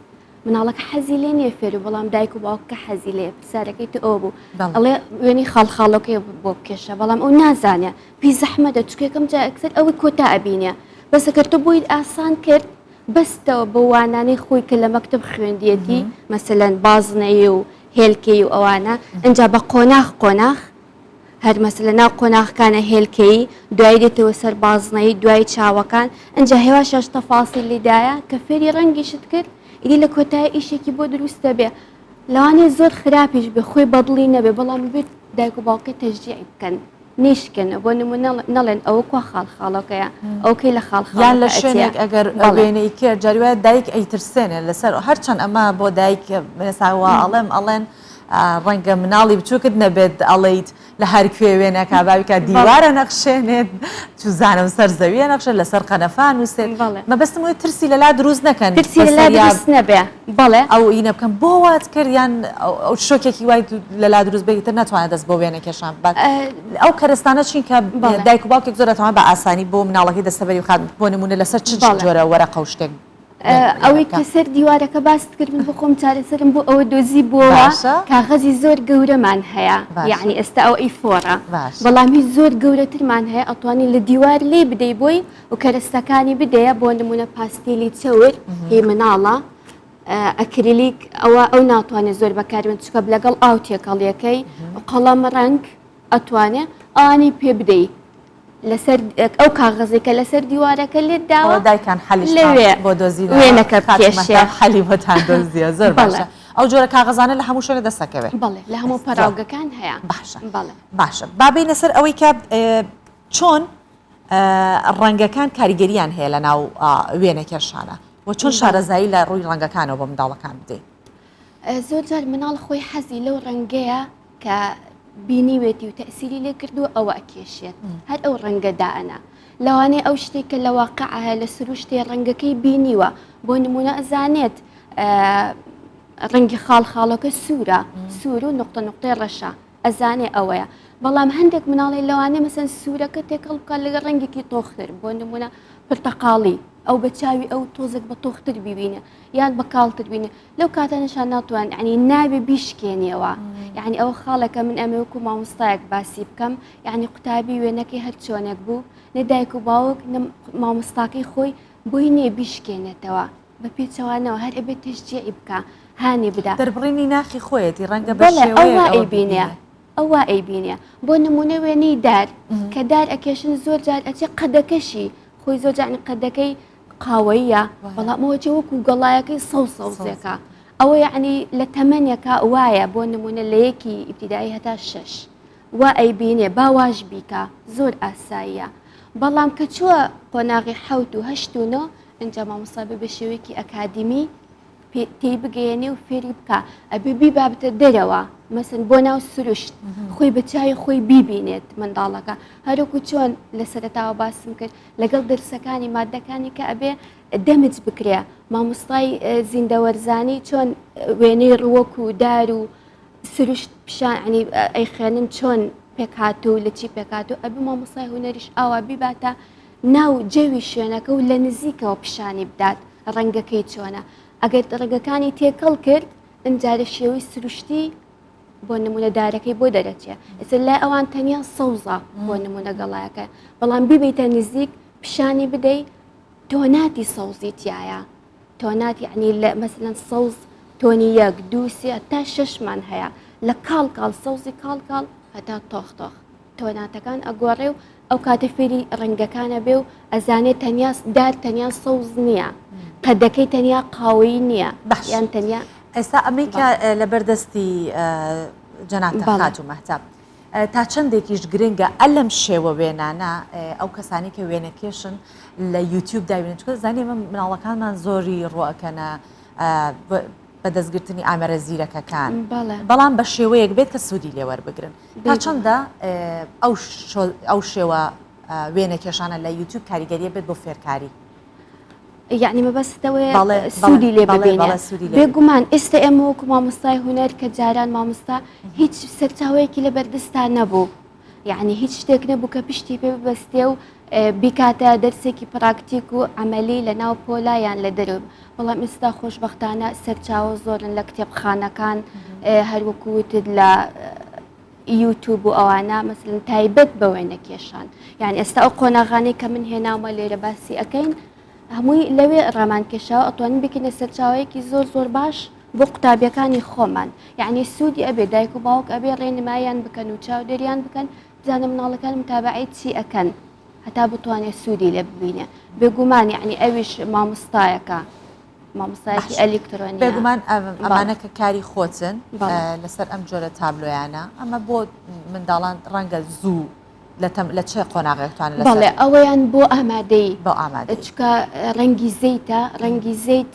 مناڵک حەزی لێ نییە فێر و بەڵام دایک و باوکە حەزی لێ پرسیارەکەی تو ئەو بوو ئەڵێ وێنی خاڵخاڵەکەی بۆ بکێشە بەڵام ئەو نازانێ پێی زەحمەدە چکێکم جا ئەکسەر ئەوەی کۆتا ئەبینێ بەسەکرد تۆ بۆی ئاسان کرد بەستەوە بە وانانەی خۆی کە لە مەکتب خوێندیەتی مەسەلەن بازنەیە و هێلکەی و ئەوانە ئەجا بە قۆناغ هەر مەسەلە ناو قۆناغەکانە هێلکەی دوای دێتەوە سەر بازنەی دوای چاوەکان ئەجا هێواشەش تەفاسی لیدایە کە فێری ڕەنگی شت کرد ئیدی لە کۆتای ئیشێکی بۆ دروستە بێ لەوانێ زۆر خراپیش بێ خۆی بەدڵی نەبێ بەڵام بێت دایک و باوکە تەشجیعی بکەن نیشکن بۆ نمونە نەڵێن ئەوە کوا خاڵخاڵەکەیە ئەوکەی لە خاڵخاڵیان لە شوێنێک ئەگەر وێنەی کرد جاریوە دایک ئەیترسێنێ لەسەر هەرچەند ئەمە بۆ دایک ساوا ئەڵێن ڕەنگە مناڵی بچووکت نەبێت ئەڵیت لە هەر کوێ وێنەکە باویکە دیوارە نەخشێنێت توزانم سەر زەویە نەخشە لەسەر قەنەفان وسێت مەبەستم وی ترسی لەلا دروست نەکەن نەبێ بەڵێ ئەو ئینە بکەم بۆ وات کردیان ئەو شۆکێکی وای لەلا دروست بێتتر ناتوانێت دەست بۆ وێنە کێشان بات ئەو کەرستانە چین کە دایک و باوکێک زۆرەتەوان بە ئاسانی بۆ مناڵەکەی دەستەبەری بخات بۆ نمونە لەسەر چ جۆرە وەرەقە و شتێک ئەوەی کە سەر دیوارەکە باست کردن بۆ خۆم چارەسەرم بۆ ئەوە دۆزی بووە کاغەزی زۆر گەورەمان هەیە یعنی ئێستا ئەو ئیفۆرە بەڵامی زۆر گەورەترمان هەیە ئەتوانی لە دیوار لێ بدەی بۆی و کەرەستەکانی بدەیە بۆ نمونە پاستیلی چەور هی مناڵە ئەکریلیک ئەو ناتوانێت زۆر بەکاربن چکە لەگەڵ ئاو تێکەڵیەکەی قەڵەم ڕەنگ ئەتوانێت ئانی پێ بدەیت لەسەر ئەو کاغەزێکە لەسەر دیوارەکە لێت داوە دایکان حەلیش بۆ دۆزی وێنەکە پێشێ حەلی بۆتان دۆزیە زۆر باشە ئەو جۆرە کاغەزانە لە هەموو شوێنە دەستەکەوێت بەڵێ لە هەموو پەراوگەکان هەیە باشە بابینە سەر ئەوەی کە چۆن ڕەنگەکان کاریگەریان هەیە لە ناو وێنە کێشانە و چۆن شارەزایی لە ڕووی ڕەنگەکانەوە بۆ منداڵەکان بدەیت زۆر جار مناڵ خۆی حەزی لەو ڕەنگەیە کە بینیوێتی و تەسیری لێ کردووە ئەوە ئەکێشێت هەر ئەو ڕەنگە دائەنا لەوانەیە ئەو شتێکە لە واقعە لە سروشتێ ڕەنگەکەی بینیوە بۆ نمونە ئەزانێت ڕەنگی خاڵخاڵەکە سوورە سوور و نقطە نقطەی ڕەشە ئەزانێ ئەوەیە بەڵام هەندێک مناڵی لەوانەیە مەسەن سوورەکە تێکەڵ بکات لەگە ڕەنگێکی تۆختر بۆ نمونە پرتەقاڵی ئەو بە چاوی ئەو تۆزێک بە تۆختر ببینە یان بە کاڵتر بینە لەو کاتانەشان ناتوان ینی نابێ بیشکێنیەوە یعنی ئەو خاڵەکە من ئەمە وەکو مامۆستایەک باسی بکەم یعنی قوتابی وێنەکەی هەر چۆنێک بوو نەدایک و باوک مامۆستاکەی خۆی بۆی نییە بیشکێنێتەوە بە پێچەوانەوە هەر ئەبێت تشجیعی بکە هانی بدا دەربڕینی ناخی خۆیەتی ڕەنگە ئەوە ئەیبینێ ئەوە ئەیبینێ بۆ نمونە وێنەی دار کە دار ئەکێشن زۆر جار ئەچێ قەدەکەشی خۆی زۆر جارنی قەدەکەی قاوەیە بەڵامەوەجێ وەکو گەڵایەکەی سەوزێکە ئەوە یعنی لە تەمەنێکە وایە بۆ نمونە لە یەکی ئیبتیدایی هەتا 6 وا ئەیبینێ باواش بیکە زۆر ئاساییە بەڵام کە چووە قۆناغی 7 و 8 و 9 ئەنجا مامۆستا بە شێوەیەکی ئەکادمی تێی بگەێنێ و فێری بکە ئەبێ بیبابتە دەرەوە مەسن بۆ ناو سروشت خۆی بە چای خۆی بیبینێت منداڵەکە هەروکو چۆن لە سەرتاوە باسم کرد لەگەڵ دەرسەکانی مادەکانی کە ئەبێ دەمج بکرێ مامۆستای زیندەوەرزانی چۆن وێنەی ڕووەک و دار و سروشت پیشان عنی ئەیخێنن چۆن پێکهاتوو لە چی پێکاتوو ئەبێ مامۆستای هونەریش ئاوا بیباتە ناو جەوی شوێنەکە و لە نزیکەوە پیشانی بدات ڕەنگەکەی چۆنە ئەگەر ڕێگەکانی تێکەڵ کرد ئەنجارە شێوەی سروشتی بۆ نمونە دارەکەی بۆ دەرەچێت ئێستا لای ئەوان تەنیا سەوزە بۆ نمونە گەڵایەکە بەڵام بیبیتە نزیک پیشانی بدەیت تۆناتی سەوزی تایە تۆنات یعنی لە مەسلەن سەوز تۆنی 1 2 3 تا 6مان هەیە لە کاڵ سەوزی کاڵ هەتا تۆختۆخ تۆناتەکان ئەگۆڕێ و ئەو کاتە فێری ڕەنگەکانە بێ و ئەزانێت تەنیا دار تەنیا سەوز نییە قەدەکەی تەنیا قاوەیی نییە یان تەنیا ئێستا ئەمریکا لە بەردەستی جەناتە خات و مەهتاب تا چەندێکیش گرنگە ئەلەم شێوە وێنانە ئەو کەسانی کە وێنەکێشن لە یوتیوب داوێنن چکە زانێ مناڵەکانمان زۆری ڕۆەکەنە بە دەستگرتنی ئامەرە زیرەکەکان بەڵام بە شێوەیەک بێت کە سوودی لێوەربگرن تا چەندە ئەو شێوە وێنەکێشانە لە یوتیوب کاریگەریە بێت بۆ فێرکاری یعنی مەبەستەوەی سوودی لێ ببینێ بێگومان ئێستا ئێمە وەکو مامۆستای هونەر کە جاران مامۆستا هیچ سەرچاوەیەکی لە بەردەستان نەبوو یعنی هیچ شتێک نەبوو کە پشتی پێ ببەستێ و بیکاتە دەرسێکی پراکتیک و عملی لە ناو پۆلایان لە دەرو بەڵام ئێستا خۆشبەختانە سەرچاوە زۆرن لە کتێبخانەکان هەروەکوتت لە یوتیوب و ئەوانە مەسلن تایبەت بە وێنەکێشان یعنی ئێستا ئەو قۆناغانەی کە من هێناومە لێرە باسی ئەەکەین هەمووی لەوێ ڕامانکێشەوە ئەتوانین بکەنە سەرچاوەیەکی زۆر باش بۆ قوتابیەکانی خۆمان یعنی سوودی ئەبێ دایک و باوک ئەبێ ڕێنمایان بکەن و چاودێریان بکەن بزانە مناڵەکان متابعی چی ئەەکەن هەتا بتوانێت سوودی لێ ببینێ بێگومان یعنی ئەویش مامۆستایەکە مامۆستایەکی ئەلکترۆنی بێگومان ئەمانە کە کاری خۆچن لەسەر ئەم جۆرە تابلۆیانە ئەمە بۆ منداڵان ڕەنگە زوو لە چه قۆناغێکتوانە بەڵێ ئەوەیان بۆ ئامادەی بۆ ئامادە چکە ڕەنگی زەیتە ڕەنگی زەیت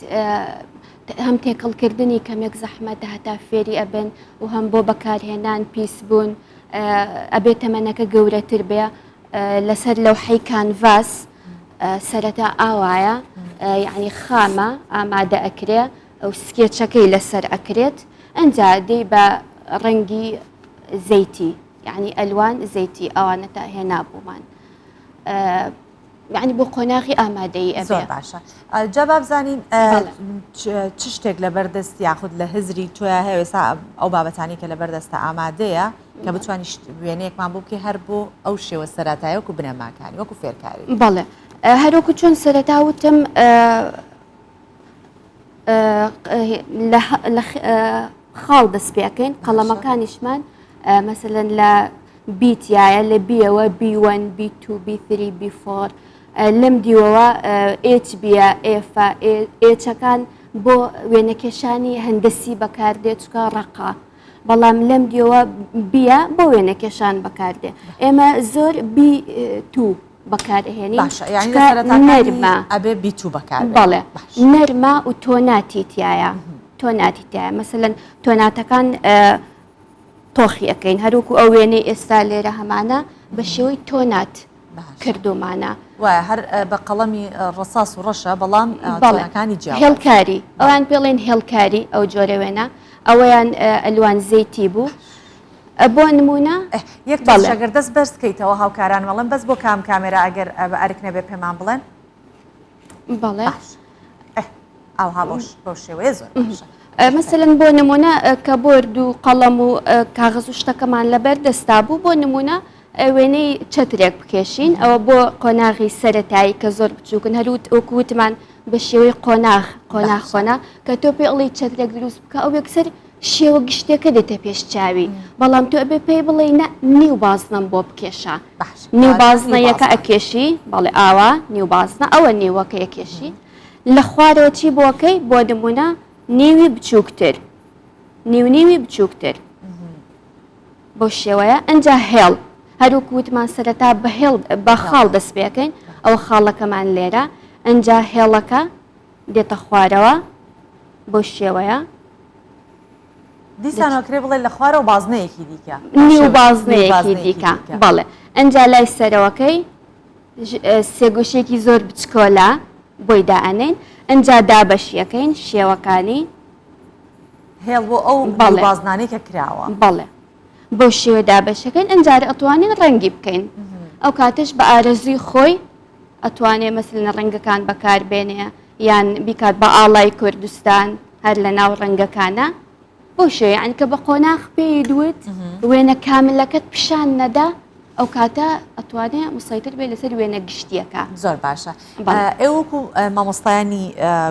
هەم تێکەڵکردنی کەمێک زەحمەتە هەتا فێری ئەبن و هەم بۆ بەکارهێنان پیس بوون ئەبێت تەمەنەکە گەورەتر بێ لەسەر لەوحەی کانڤاس سەرەتا ئاوایە یعنی خامە ئامادە ئەکرێ ئەو سکێچەکەی لەسەر ئەکرێت ئەنجا دەی بە ڕەنگی زەیتی یعنی ئەلوان زەیتی ئەوانە تا هێنا بوومان یعنی بۆ قۆناغی ئامادەی زۆر باشە جا بابزانین چ شتێک لە بەردەست یاخود لە هزری تۆە هەوێسا ئەو بابەتانی کە لە بەردەستە ئامادەیە کە بتوانانی وێنەیەکمان بوو بکە هەر بۆ ئەو شێوە سەرەتایە وەکو بنەماکانی وەکو فێرکاری بەڵێ هەروەکو چۆن سەرەتاوتم خاڵ دەست پێکەین قەڵەمەکانیشمان مثلەن لە بیتایە لە بیەوە B1 B2 B3 B4 لەم دیوەوە HBە ئێفە ئێچەکان بۆ وێنەکێشانی هەندەسی بەکاردێت چکە ڕقا بەڵام لەم دیەوە بیە بۆ وێنەکێشان بەکاردێ ئێمە زۆر B2 بەکارهێنی نەرمە ئەبێ B2 بەکار بەڵێ نەرمە و تۆناتی تایە تۆناتی تایە مەسەلەن تۆناتەکان تۆخیەکەین هەروکو ئەو وێنەی ئێستا لێرە هەمانە بە شێوەی تۆنات کردومانە وایە هەر بە قەڵەمی ڕساس و ڕەشە بەڵام تۆنەکانی جیاواز هێڵکاری ئەوان پێڵێن هێڵکاری ئەو جۆرە وێنە ئەوەیان ئەلوان زەیتی بوو بۆ نمونە یەک شەگەر دەست بەرزکەیتەوە هاوکاران وەڵم بەس بۆ کام کامێرە ئەگەر ئەرک نەبێ پێمان بڵێن بەڵێ ئەوها بۆ شێوەیە زۆر باشە. مثلەن بۆ نمونە کە بۆرد و قەڵەم و کاغز و شتەکەمان لەبەر دەستا بوو بۆ نمونە وێنەی چەترێک بکێشین ئەوە بۆ قۆناغی سەرەتایی کە زۆر بچووکن هەروت وەکووتمان بە شێوەی قۆناغ کە تۆ پێ ئەڵی چەترێک دروست بکە ئەو یەکسەر شێوە گشتێکە دێتە پێش چاوی بەڵام تۆ ئەبێ پێی بڵێ نیو بازنم بۆ بکێشە نیو بازنە یەکە ئەکێشی بەڵێ ئاوا نیو بازنە ئەوە نیوەکە یەکێشی لە خوارەوە چی بۆکەی بۆ نمونە نیوی بچووکتر نیوی بچووکتر بۆ شێوەیە ئەنجا هێڵ هەروکو وتمان سەرەتا بە خاڵ دەست پێکەین ئەو خاڵەکەمان لێرە ئەنجا هێڵەکە دێتە خوارەوە بۆ شێوەیە دیسانۆکرێ بڵێ لە خوارەوە بازنەیەکی دیکە نیو بازنەیەکی دیکە بەڵێ ئەنجا لای سەرەوەکەی سێگوشێکی زۆر بچکۆلە بۆی دائەنێن ئەنجا دابەشیەکەین شێوەکانی هێڵ بۆ ئەو بازنانەی کە کراوە بەڵێ بۆ شێوە دابەشەکەین ئەنجارە ئەتوانین ڕەنگی بکەین ئەو کاتش بە ئارەزوی خۆی ئەتوانێ مەسلن ڕەنگەکان بەکاربێنێ یان بیکات بە ئاڵای کوردستان هەر لە ناو ڕەنگەکانە بۆ شێ یان کە بە قۆناغ پێی دوت وێنە کاملەکەت پیشان نەدا ئەو کاتە ئەتوانێ مسەیتر بێ لەسەر وێنە گشتیەکە زۆر باشە ئێوەکو مامۆستایانی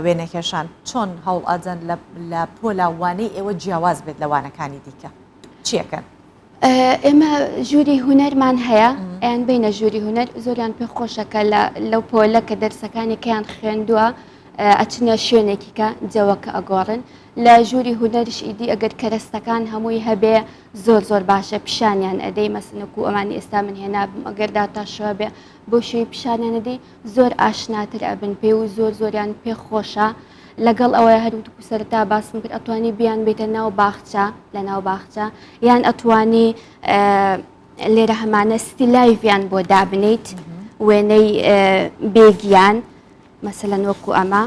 وێنەکێشان چۆن هەوڵ ئەدەن لە پۆلاوانەی ئێوە جیاواز بێت لەوانەکانی دیکە چیەکەن؟ ئێمە ژووری هوەرمان هەیە ئەیان بینە ژووری هوەر زۆریان پێ خۆشەکە لەو پۆلە کە دەرسەکانی کەیان خوێندووە ئەچنە شوێنێکی کە جەوەکە ئەگۆڕن لە ژووری هوەریش ئیدی ئەگەر کەرەستەکان هەمووی هەبێ زۆر باشە پیشانیان ئەدەی مەسنکو ئەمانی ئێستا من هێنابم ئەگەر داتاشەوە بێ بۆ شوێی پیشانیان ئەدەی زۆر ئاشناتر ئەبن پێ و زۆریان پێ خۆشە لەگەڵ ئەوەی هەروتکو سەرتا باسم کرد ئەتوانی بیان بێتە ناو باخچە لە ناو باخچە یان ئەتوانی لێرە هەمانە ستیلایڤیان بۆ دابنیت وێنەی بێگیان مەسەلەن وەکو ئەمە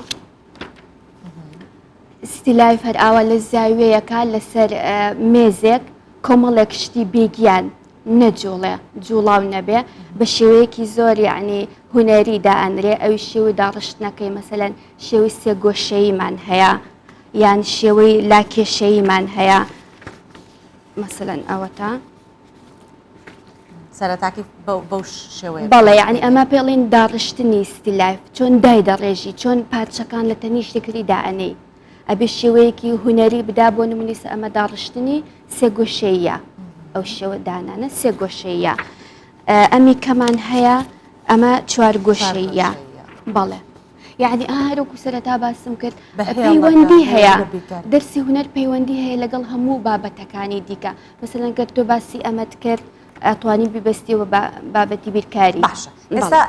ستیلایڤ هەر ئاوا لە زاویەیەکە لەسەر مێزێک کۆمەڵێک شتی بێگیان نەجوڵێ جوڵاو نەبێ بە شێوەیەکی زۆر یعنی هوەری دائەنرێ ئەوی شێوەی داڕشتنەکەی مەسەلەن شێوەی سێگۆشەییمان هەیە یان شێوەی لاکێشەییمان هەیە مەسەلەن ئەوەتە سەرەتاکی بەو شێوەیە بەڵێ یعنی ئەمە پێڵین داڕشتنی ستیلایڤ چۆن دای دەڕێژی چۆن پارچەکان لە تەنیشتێکری دائەنەی ئەبێ شێوەیەکی هوەری بدا بۆ نمونیسە ئەمە داڕشتنی سێگۆشەیە ئەو شێوە دانانە سێگۆشەیە ئەمی کەمان هەیە ئەمە چوارگۆشەیە بەڵێ یعنی هەروکو سەرەتا باسم کرد پەیوەندی هەیە دەرسی هوەر پەیوەندی هەیە لەگەڵ هەموو بابەتەکانی دیکە مەسەلەن کە تۆ باسی ئەمەت کرد ئەتوانی ببەستیەوە بابەتی بیرکاری باشە ئێستا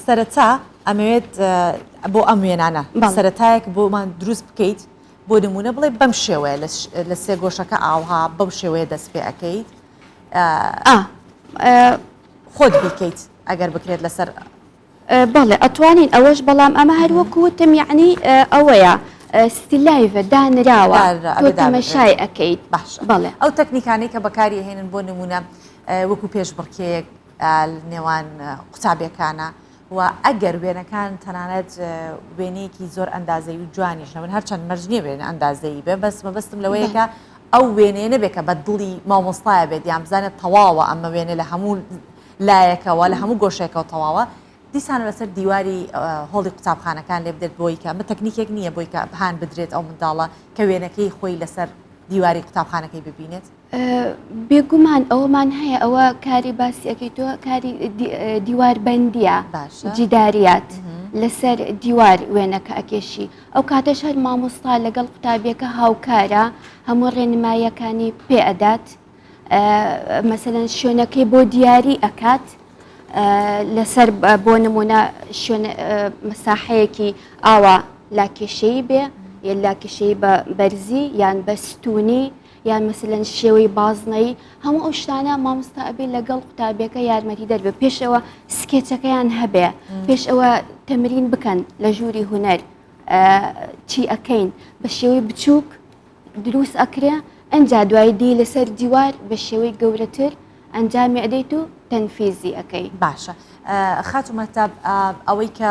سەرەتا ئەمەوێت بۆ ئەم وێنانە سەرەتایەک بۆمان دروست بکەیت بۆ نمونە بڵێ بەم شێوەیە لە سێگۆشەکە ئاوها بەم شێوەیە دەست پێ ئەەکەیت خۆت بیکەیت ئەگەر بکرێت لەسەر بەڵێ ئەتوانین ئەوەش بەڵام ئەمە هەروەکوتم یعنی ئەوەیە ستیلایڤە دانراوە تەمەشای ئەەکەیت باش بەڵێ ئەو تەکنیکانی کە بەکاری هێنن بۆ نمونە وەکو پێش بڕکێک نێوان قوتابیەکانە و ئەگەر وێنەکان تەنانەت وێنەیەکی زۆر ئەندازەی و جوانیشنەوەن هەرچەند مەرجنیە وێن ئەندازەیی بێ بەس مەبەستم لەوەیەکە ئەو وێنەیە نەبێت کە بە دڵی مامۆستایە بێت یان بزانێت تەواوە ئەمە وێنە لە هەموو لایەکەوە لە هەموو گۆشێکەوە تەواوە دیسانە لەسەر دیواری هۆڵی قوتابخانەکان لێ بدرێت بۆی کە ئەمە تەکنیکێک نییە بۆی کە هان بدرێت ئەو منداڵە کە وێنەکەی خۆی لەسەر دیواری قوتابخانەکەی ببینێت بێگومان ئەوەمان هەیە ئەوە کاری باسی ئەەکەی تۆ کاری دیواربەندیە جیداریات لەسەر دیوار وێنەکە ئەکێشی ئەو کاتەش هەر مامۆستا لەگەڵ قوتابیەکە هاوکارە هەموو ڕێنماییەکانی پێ ئەدات مەسەلەن شوێنەکەی بۆ دیاری ئەکات لەسەر بۆ نمونە مەساحەیەکی ئاوا لاکێشەیی بێ یان لاکێشەی بە بەرزی یان بە ستونی یان مەسەلەن شێوەی بازنەی هەموو ئەو شتانە مامۆستا ئەبێ لەگەڵ قوتابیەکە یارمەتی دەربێ پێشەوە سکێچەکەیان هەبێ پێش ئەوە تەمرین بکەن لە ژووری هوەر چی ئەەکەین بە شێوەی بچووک دروست ئەکرێ ئەنجا دوای دی لەسەر دیوار بە شێوەی گەورەتر ئەنجامی ئەدەیت و تەنفیزی ئەەکەی باشە خاتومەتە ئەوەی کە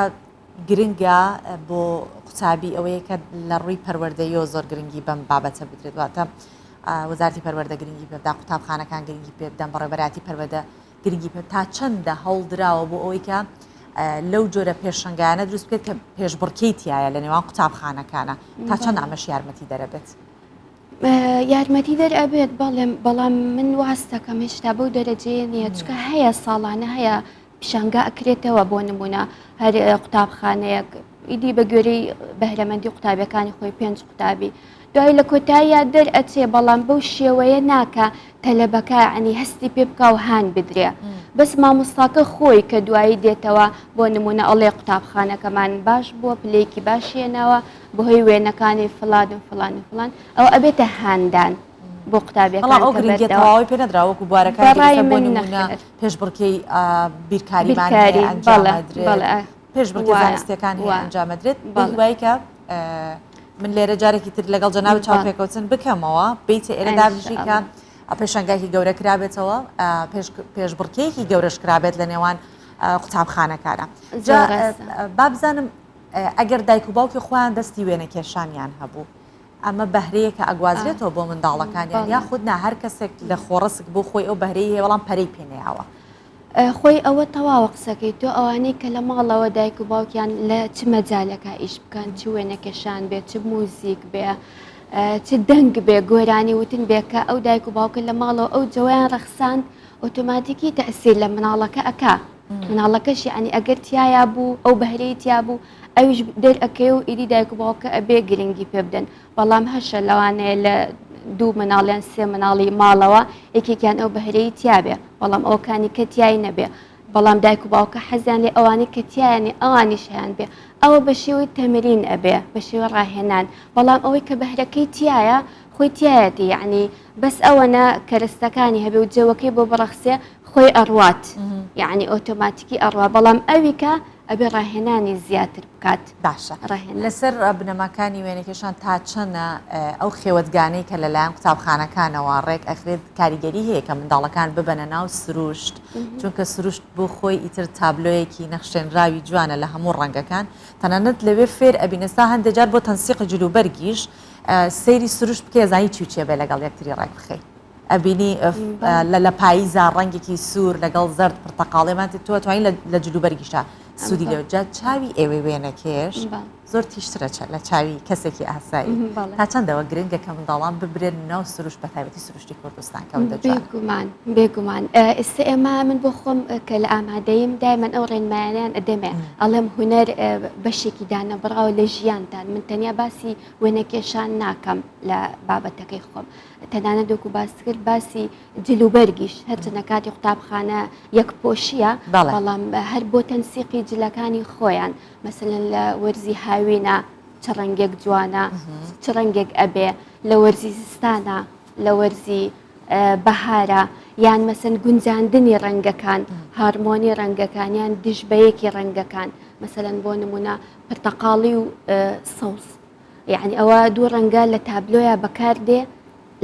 گرنگە بۆ قوتابی ئەوەیە کە لە ڕووی پەروەردەیەوە زۆر گرنگی بەم بابەتە بدرێت واتە وەزارەتی پەروەردە گرنگی پێ بدات قوتابخانەکان گرنگی پێ بدەن بەڕێبەراتی پەروەردە گرنگی پێ تا چەندە هەوڵدراوە بۆ ئەوەی کە لەو جۆرە پێشنگانە دروست بکرێت کە پێشبڕکێتیایە لە نێوان قوتابخانەکانە تا چەند ئەمەش یارمەتی دەرەبێت یارمەتی دەرئەبێت بەڵام من واستەکەم هێشتا بەو دەرەجەیە نییە چکە هەیە ساڵانە هەیە پیشانگا ئەکرێتەوە بۆ نمونە هەر قوتابخانەیەک ئیدی بە گوێرەی بەهرەمەندی قوتابەکانی خۆی 5 قوتابی دوای لە کۆتاییە دەرئەچێ بەڵام بەو شێوەیە ناکە تەلەبەکە عنی هەستی پێ بکە و هان بدرێ بەس مامۆستاکە خۆی کە دوایی دێتەوە بۆ نمونە ئەڵێ قوتابخانەکەمان باش بووە پلەیەکی باشیێنەوە بەهۆی وێنەکانی فلان و فلان و فلان ئەو ئەبێتە هاندان بۆ قوتابیەکان تەواوی پێ نەدراوەکو بوارەکان بۆ نمونە پێشبڕکەی بیرکاریمان ئەنجامەدرێت پێشبڕکەی زانستیەکان هەیە ئەنجامەدرێت بەڵای کە من لێرە جارێکی تر لەگەڵ جەناوی چاوپێکەوتن بکەمەوە بیتە ئێرە دابژی کە پێشەنگایکی گەورە کرابێتەوە پێشبڕکەیەکی گەورەش کرابێت لە نێوان قوتابخانەکانە با بزانم ئەگەر دایک و باوکی خۆیان دەستی وێنە کێشانیان هەبوو ئەمە بەهرەیە کە ئەگوازرێتەوە بۆ منداڵەکانیان یاخود نهار کەسێک لە خۆڕسک بۆ خۆی ئەو بەهرەی هەیە بەڵام پەرەی پێنەیاوە خۆی ئەوە تەواوە قسەکەی تۆ ئەوانەی کە لە ماڵەوە دایک و باوکیان لە چ مەجالەکە ئیش بکەن چ وێنەکەشان بێت چ موزیک بێ چ دەنگ بێ گۆرانی وتن بێکە ئەو دایک و باوکە لە ماڵەوە ئەو جویان ڕەخساند ئۆتۆماتیکی تەسیر لە مناڵەکە ئەکا مناڵەکەشی ئەنی ئەگەر تایە بوو ئەو بەهرەی تیا بوو ئەویش دەرئەکەی و ئیدی دایک و باوکە ئەبێ گرنگی پێ بدەن بەڵام هەشە لەوانەیە لە 2 مناڵیان 3 مناڵی ماڵەوە یەکێکیان ئەو بەهرەی تیاابێ بەڵام ئەوکانی کە تیای نەبێ بەڵام دایک و باوکە حەزیان لێ ئەوانی کە تیایانی ئەوانیش هەیان بێ ئەوە بە شێوەی تەمرین ئەبێ بە شێوە ڕاهێنان بەڵام ئەوەی کە بەهرەکەی تایە خۆی تایەتی یعنی بەس ئەوەنە کەرستەکانی هەبێ و جەوەکەی بۆ بڕەخسێ خۆی ئەڕوات یعنی ئۆتۆماتیکی ئەڕوا بەڵام ئەوی کە ئەبێ ڕاهێنانی زیاتر بکات باشە لەسەر بنەماکانی وێنەکەشان تا چەنە ئەو خێوەتگانەی کە لەلایەن قوتابخانەکانەوە ڕێک ئەخرێت کاریگەری هەیە کە منداڵەکان ببەنە ناو سروشت چونکە سروشت بۆ خۆی ئیتر تابلۆیەکی نەخشێنراوی جوانە لە هەموو ڕەنگەکان تەنانەت لەوێ فێر ئەبینەستا هەندێجار بۆ تەنسیقی جلوبەرگیش سەیری سروشت بکێ زانی چوچێ بێ لەگەڵ یەکتری ڕێک بخەی ئەبینی لە پاییزا ڕەنگێکی سوور لەگەڵ زەرد پرتەقاڵێمان تۆ توانین لە جلوبەرگیشە سوودی لەوەجا چاوی ئێوەی وێنەکێش زۆر تیشترە لە چاوی کەسێکی ئاسایی تا چەندەوە گرنگە کە منداڵان ببرێن ناو سروش بە تایبەتی سروشتی کوردستان بێگومان ئێستا ئێمە من بۆ خۆم کە لە ئامادەیم دایمەن ئەو ڕێنمایانیان ئەدەمێ ئەڵێم هوەر بەشێکی دانەبڕاوە لە ژیانتان من تەنیا باسی وێنەکێشان ناکەم لە بابەتەکەی خۆم تەنانە دۆکو باس کرد باسی جلوبەرگیش هەرچەنە کاتی قوتابخانە یەکپۆشیە بەڵام هەر بۆ تەنسیقی جلەکانی خۆیان مەسەلەن لە وەرزی هاوینە چ ڕەنگێک جوانە چ ڕەنگێک ئەبێ لە وەرزی زستانە لە وەرزی بەهارە یان مەسەن گونجاندنی ڕەنگەکان هارمۆنی ڕەنگەکانیان دژبەیەکی ڕەنگەکان مەسەلەن بۆ نمونە پرتەقاڵی و سەوز یعنی ئەوە دوو ڕەنگە لە تابلۆیە بەکاردێ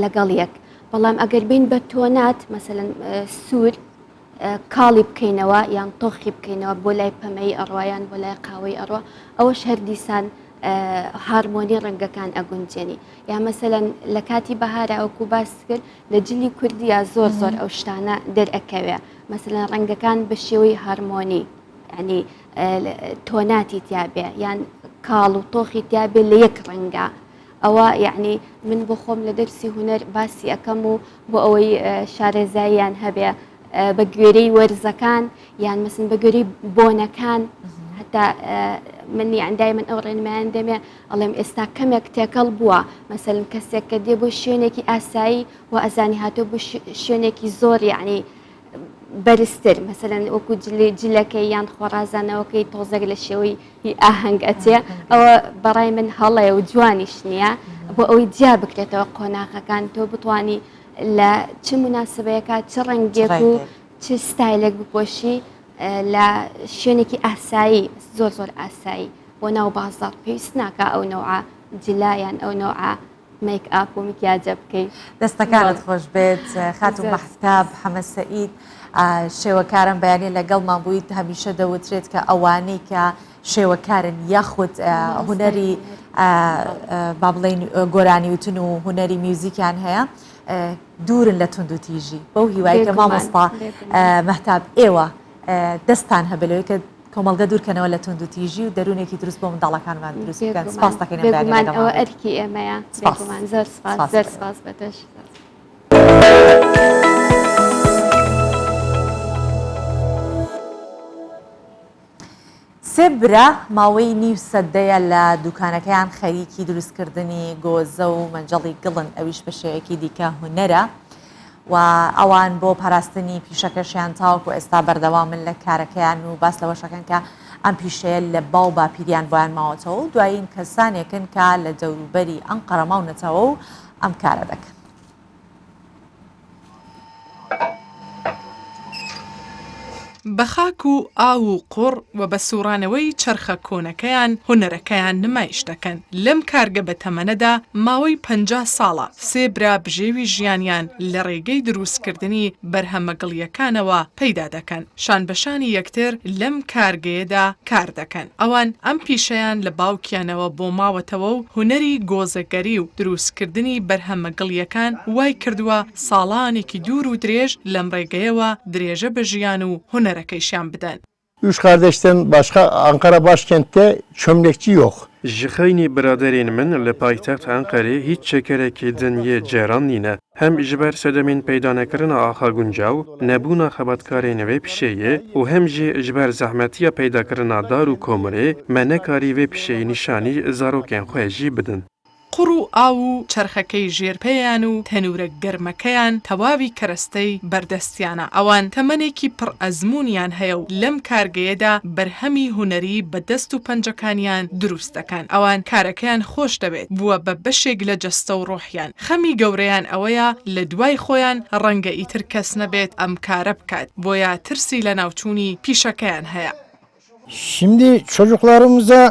لەگەڵ یەک بەڵام ئەگەر بین بە تۆنات مەسەلەن سوور کاڵی بکەینەوە یان تۆخی بکەینەوە بۆ لای پەمەی ئەڕوایان بۆ لای قاوەی ئەڕوا ئەوەش هەردیسان هارمۆنی ڕەنگەکان ئەگونجێنی یا مەسەلەن لە کاتی بەهارە ئەوکو باس کرد لە جلی کوردیە زۆر زۆر ئەو شتانە دەرئەکەوێ مەسەلەن ڕەنگەکان بە شێوەی هارمۆنی ینی تۆناتی تیابێ یان کاڵ و تۆخی تیابێ لە یەک ڕەنگە ئەوە یعنی من بۆ خۆم لە دەرسی هوەر باسی ئەەکەم و بۆ ئەوەی شارەزاییان هەبێ بە گوێرەی وەرزەکان یان مەسن بە گوێرەی بۆنەکان هەتا من یاندای من ئەو ڕێنمایان دەمێ ئەڵێم ئێستا کەمێک تێکەڵ بووە مەسەلەن کەسێک کە دێ بۆ شوێنێکی ئاسایی و ئەزانی هاتۆ بۆ شوێنێکی زۆر یعنی بەرزتر مەسەلەن وەکو جلەکەی یان خۆڕازانەوەکەی تۆزەک لە شێوەی ئاهەنگ ئەچێ ئەوە بەڕای من هەڵەیە و جوانیش نییە بۆ ئەوەی جیا بکرێتەوە قۆناغەکان تۆ بتوانی لە چ مناسبەیەکە چ ڕەنگێک و چ ستایلێک بپۆشی لە شوێنێکی ئاسایی زۆر زۆر ئاسایی بۆ ناو بازار پێویست ناکە ئەو نەوعە جلایان ئەو نەوعە میک ئاپ و میکیاجە بکەیت دەستەکانت خۆش بێت خاتون مەحتاب حەمە سەعید شێوەکارم بەیانی لەگەڵمان بوویت هەمیشە دەوترێت کە ئەوانەی کە شێوەکارن یاخود هوەری با بڵێن گۆرانی وتن و هوەری میوزیکیان هەیە دوورن لە تونند و تیژی بەو هیوای کە مامۆستا مەحتاب ئێوە دەستان هەبلەوەی کە کۆمەڵگە دوورکەنەوە لە تونند و تیژی و دەروونێکی دروست بۆ منداڵەکانمان دروست بکەن سپاس دەکەین ئەوە ئەرکی ئێمەیە زۆر سپاس بەتەش سێ برا ماوەی نیو سەدەیە لە دوکانەکەیان خەریکی دروستکردنی گۆزە و مەنجەڵی گڵن ئەویش بە شێوەیەکی دیکە هوەرە و ئەوان بۆ پاراستنی پیشەکەشیان تاوکو ئێستا بەردەوامن لە کارەکەیان و باس لەوە شەکەن کە ئەم پیشەیە لە باو باپیریان بۆیان ماوەتەوە و دوایین کەسانێکن کە لە دەوروبەری ئەم قەرەماونەتەوە و ئەم کارە دەکەن. بە خاک و ئاو و قوڕ و بە سوورانەوەی چرخە کۆنەکەیان هوەرەکەیان نمایش دەکەن. لەم کارگە بە تەمەنەدا ماوەی 50 ساڵە سێ برا بژێوی ژیانیان لە ڕێگەی دروستکردنی بەرهەمەگڵیەکانەوە پەیدا دەکەن. شان بەشانی یەکتر لەم کارگەیەدا کار دەکەن. ئەوان ئەم پیشەیان لە باوکیانەوە بۆ ماوەتەوە و هوەری گۆزەگەری و دروستکردنی بەرهەمەگڵیەکان وای کردووە ساڵانێکی دوور و درێژ لەم ڕێگەیەوە درێژە بە ژیان و هوەرەکەیشیان بدەن. Üç kardeşten başka Ankara başkentte çömlekçi yok. Ji xeynî biraderên min li paytext Enqerê hiç çekerekê din yê cêran nîne. Hem ji ber sedemên peydanekirina axa guncaw, nebûna xebatkarên vê pişeyê û hem jî ji ber zehmetiya peydakirina dar û komirê me nekarî vê pişeyê nîşanî zarokên xwe jî bidin. قوڕ و ئاو و چرخەکەی ژێرپەیان و تەنورە گەرمەکەیان تەواوی کەرەستەی بەردەستیانە. ئەوان تەمەنێکی پڕ ئەزممویان هەیە و لەم کارگەیەدا بەرهەمی هوەری بە دەست و پەنجەکانیان دروست دەکەن. ئەوان کارەکەیان خۆش دەبێت بووە بە بەشێک لە جەستە و ڕۆحیان. خەمی گەورەیان ئەوەیە لە دوای خۆیان ڕەنگە ئیتر کەس نەبێت ئەم کارە بکات بۆیە ترسی لە ناوچوونی پیشەکەیان هەیە. Şimdi çocuklarımıza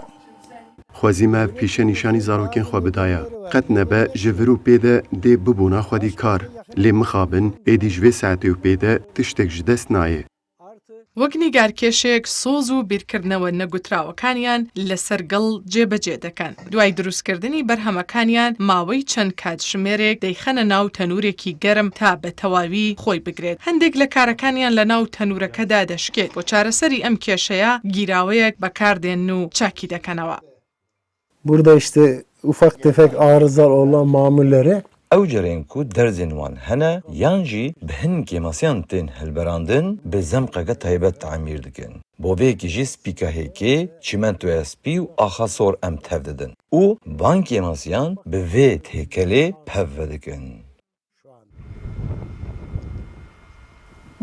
خوازیمە پیشە نیشانی زارۆکێن خۆ بدایە قەت نەبە ji vir û pêde dê bibûna xwedî kar lê mixabin êdî ji vê saetê û pêde tiştek ji dest nayê. وەک نیگارکێشێک سۆز و بیرکردنەوە نەگوتراوەکانیان لەسەر گەڵ جێبەجێ دەکەن. دوای دروستکردنی بەرهەمەکانیان ماوەی چەند کاتژمێرێک دەیخەنە ناو تەنورێکی گەرم تا بە تەواوی خۆی بگرێت. هەندێک لە کارەکانیان لە ناو تەنورەکەدا دەشکێت. بۆ چارەسەری ئەم کێشەیە گیراوەیەک بەکاردێن و چاکی دەکەنەوە. burada işte ufak tefek arızalar olan mamullere ئەو جەرێن ku derzên wan hene yan jî bi hin kêmasiyan tên hilberandin bi zemqeke taybet temîr dikin. Bo vêkî jî spîkahêkê, çîmentoya spî û axasor em tev didin û van kêmasiyan bi vê têkelê pev vedikin.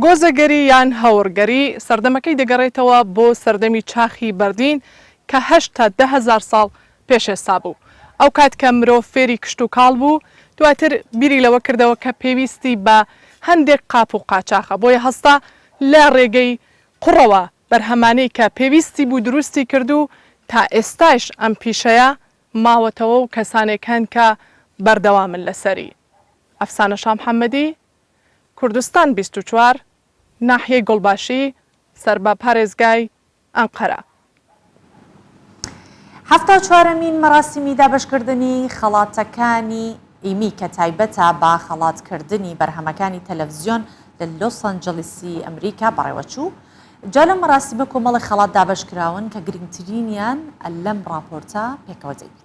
گۆزەگەری یان هەوڕگەری سەردەمەکەی دەگەڕێتەوە بۆ سەردەمی چاخی بەردین کە 8 تا 10,000 ساڵ پێشێستا بوو. ئەو کات کە مرۆڤ فێری کشت و کاڵ بوو دواتر بیری لەوە کردەوە کە پێویستی بە هەندێک قاپ و قاچاقە بۆیە هەستا لە ڕێگەی قوڕەوە بەرهەمانەی کە پێویستی بوو دروستی کردو تا ئێستاش ئەم پیشەیە ماوەتەوە و کەسانێکان کە بەردەوامن لەسەری. ئەفسانە شاه محەممەدی کوردستان 24 ناحیەی گوڵباشی سەربە پارێزگای ئەنقەرە. 74مین مەراسیمی دابەشکردنی خەڵاتەکانی ئیمی کە تایبەتە بە خەڵاتکردنی بەرهەمەکانی تەلەڤیزیۆن لە لۆس ئەنجەلیسی ئەمریکا بەڕێوەچوو. جا لە مەراسیمە کۆمەڵی خەڵات دابەشکراون کە گرنگترینیان لەم راپۆرتە پێکەوە دەبێت.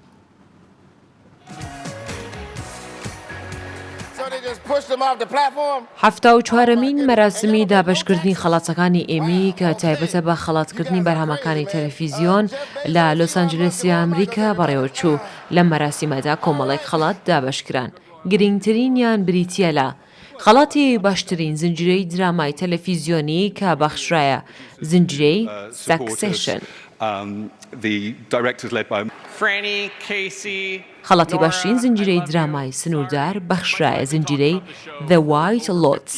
74مین مەراسمی دابەشکردنی خەڵاتەکانی ئێمی کە تایبەتە بە خەڵاتکردنی بەرهەمەکانی تەلەڤیزیۆن لە لۆس ئەنجلسی ئەمریکا بەڕێوەچوو. لە مەراسیمەدا کۆمەڵێک خەڵات دابەشکران. گرنگترینیان بریتیە لە خەڵاتی باشترین زنجیرەی درامای تەلەڤیزیۆنی کە بەخشرایە زنجیرەی سەکسێشن. خەڵاتی باشترین زنجیرەی درامای سنووردار بەخشرایە زنجیرەی The White Lotus.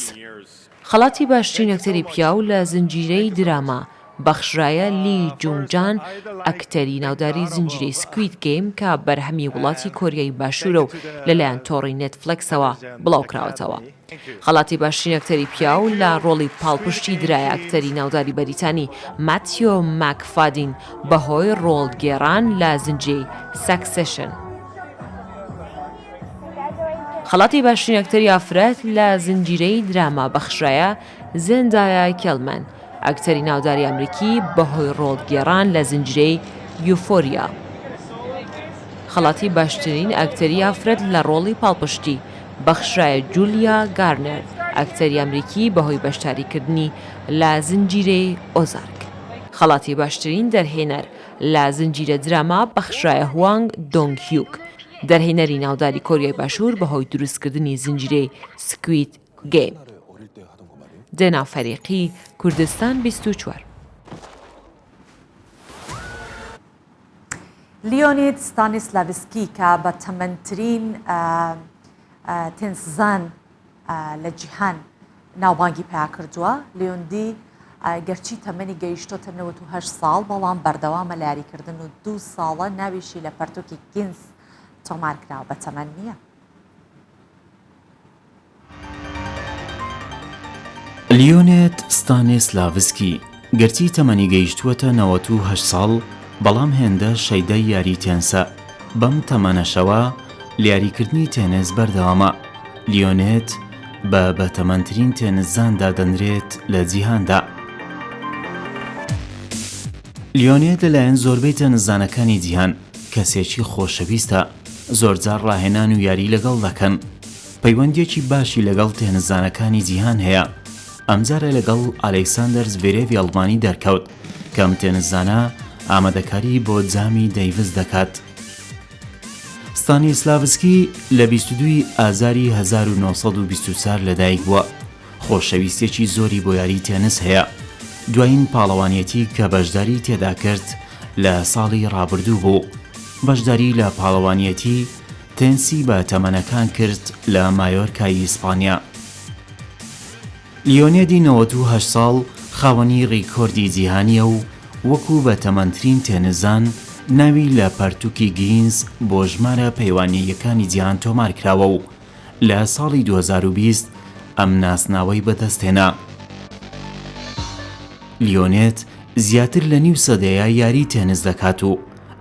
خەڵاتی باشترین ئەکتەری پیاو لە زنجیرەی دراما بەخشرایە لی جونجان ئەکتەری ناوداری زنجیرەی سکوید گەیم کە بەرهەمی وڵاتی کۆریای باشوورە و لەلایەن تۆڕی نێتفلەکسەوە بڵاوکراوەتەوە. خەڵاتی باشترین ئەکتەری پیا و لە ڕۆڵی پاڵپشتی درایە ئەکتەری ناوداری بەریتانی ماتیۆ ماکفادین بەهۆی ڕۆڵگێڕان لە زنجیرەی سەکسەشن. خەڵاتی باشترین ئەکتەری ئافرەت لە زنجیرەی دراما بەخشرایە زێندایا کێڵمەن ئەکتەری ناوداری ئەمریکی بەهۆی ڕۆڵگێڕان لە زنجیرەی یوفۆریا. خەڵاتی باشترین ئەکتەری ئافرەت لە ڕۆڵی پاڵپشتی بەخشرایە جولیا گارنەر ئەکتەری ئەمریکی بەهۆی بەشداریکردنی لە زنجیرەی ئۆزارک. خەڵاتی باشترین دەرهێنەر لە زنجیرە دراما بەخشرایە هوانگ دۆنگ هیوک دەرهێنەری ناوداری کۆریای باشوور بەهۆی دروستکردنی زنجیرەی سکوید گەیم. دێنا فەریقی کوردستان 24. لیۆنید ستانیسلاڤسکی کە بە تەمەنترین تێنسزان لە جیهان ناوبانگی پیا کردووە. لیۆندی گەرچی تەمەنی گەیشتۆتە 98 ساڵ بەڵام بەردەوامە لە یاریکردن و 2 ساڵە ناویشی لە پەرتووکی گینس تۆمارکراوە بە تەمەن نییە. لیۆنێت ستانیسلاڤسکی گەرچی تەمەنی گەیشتووەتە 98 ساڵ بەڵام هێندە شەیدای یاری تێنسە. بەم تەمەنەشەوە لە یاریکردنی تێنس بەردەوامە. لیۆنێت بە بەتەمەنترین تێنسزاندا دەنرێت لە جیهاندا. لیۆنێت لەلایەن زۆربەی تێنسزانەکانی جیهان کەسێکی خۆشەویستە، زۆرجار ڕاهێنان و یاری لەگەڵ دەکەن. پەیوەندێکی باشی لەگەڵ تێنسزانەکانی جیهان هەیە. ئەمجارە لەگەڵ ئالێکساندەر زڤێرێڤی ئەڵمانی دەرکەوت کەم تێنسزانە ئامادەکاری بۆ جامی دەیڤز دەکات. ستانیسلاڤسکی لە 22 ئازاری 1924 لەدایک بووە. خۆشەویستێکی زۆری بۆ یاری تێنس هەیە. دوایین پاڵەوانیەتی کە بەشداری تێدا کرد لە ساڵی ڕابردوو بوو. بەشداری لە پاڵەوانیەتی تێنسی بە تەمەنەکان کرد لە مایۆرکای ئیسپانیا. لیۆنێدی 98 ساڵ خاوەنی ڕیکۆردی جیهانیە و وەکو بە تەمەنترین تێنسزان ناوی لە پەرتووکی گینز بۆ ژمارە پەیوانیەکانی جیهان تۆمار کراوە و لە ساڵی 2020 ئەم ناسناوەی بەدەستهێنا. لیۆنێت زیاتر لە نیو سەدەیە یاری تێنس دەکات و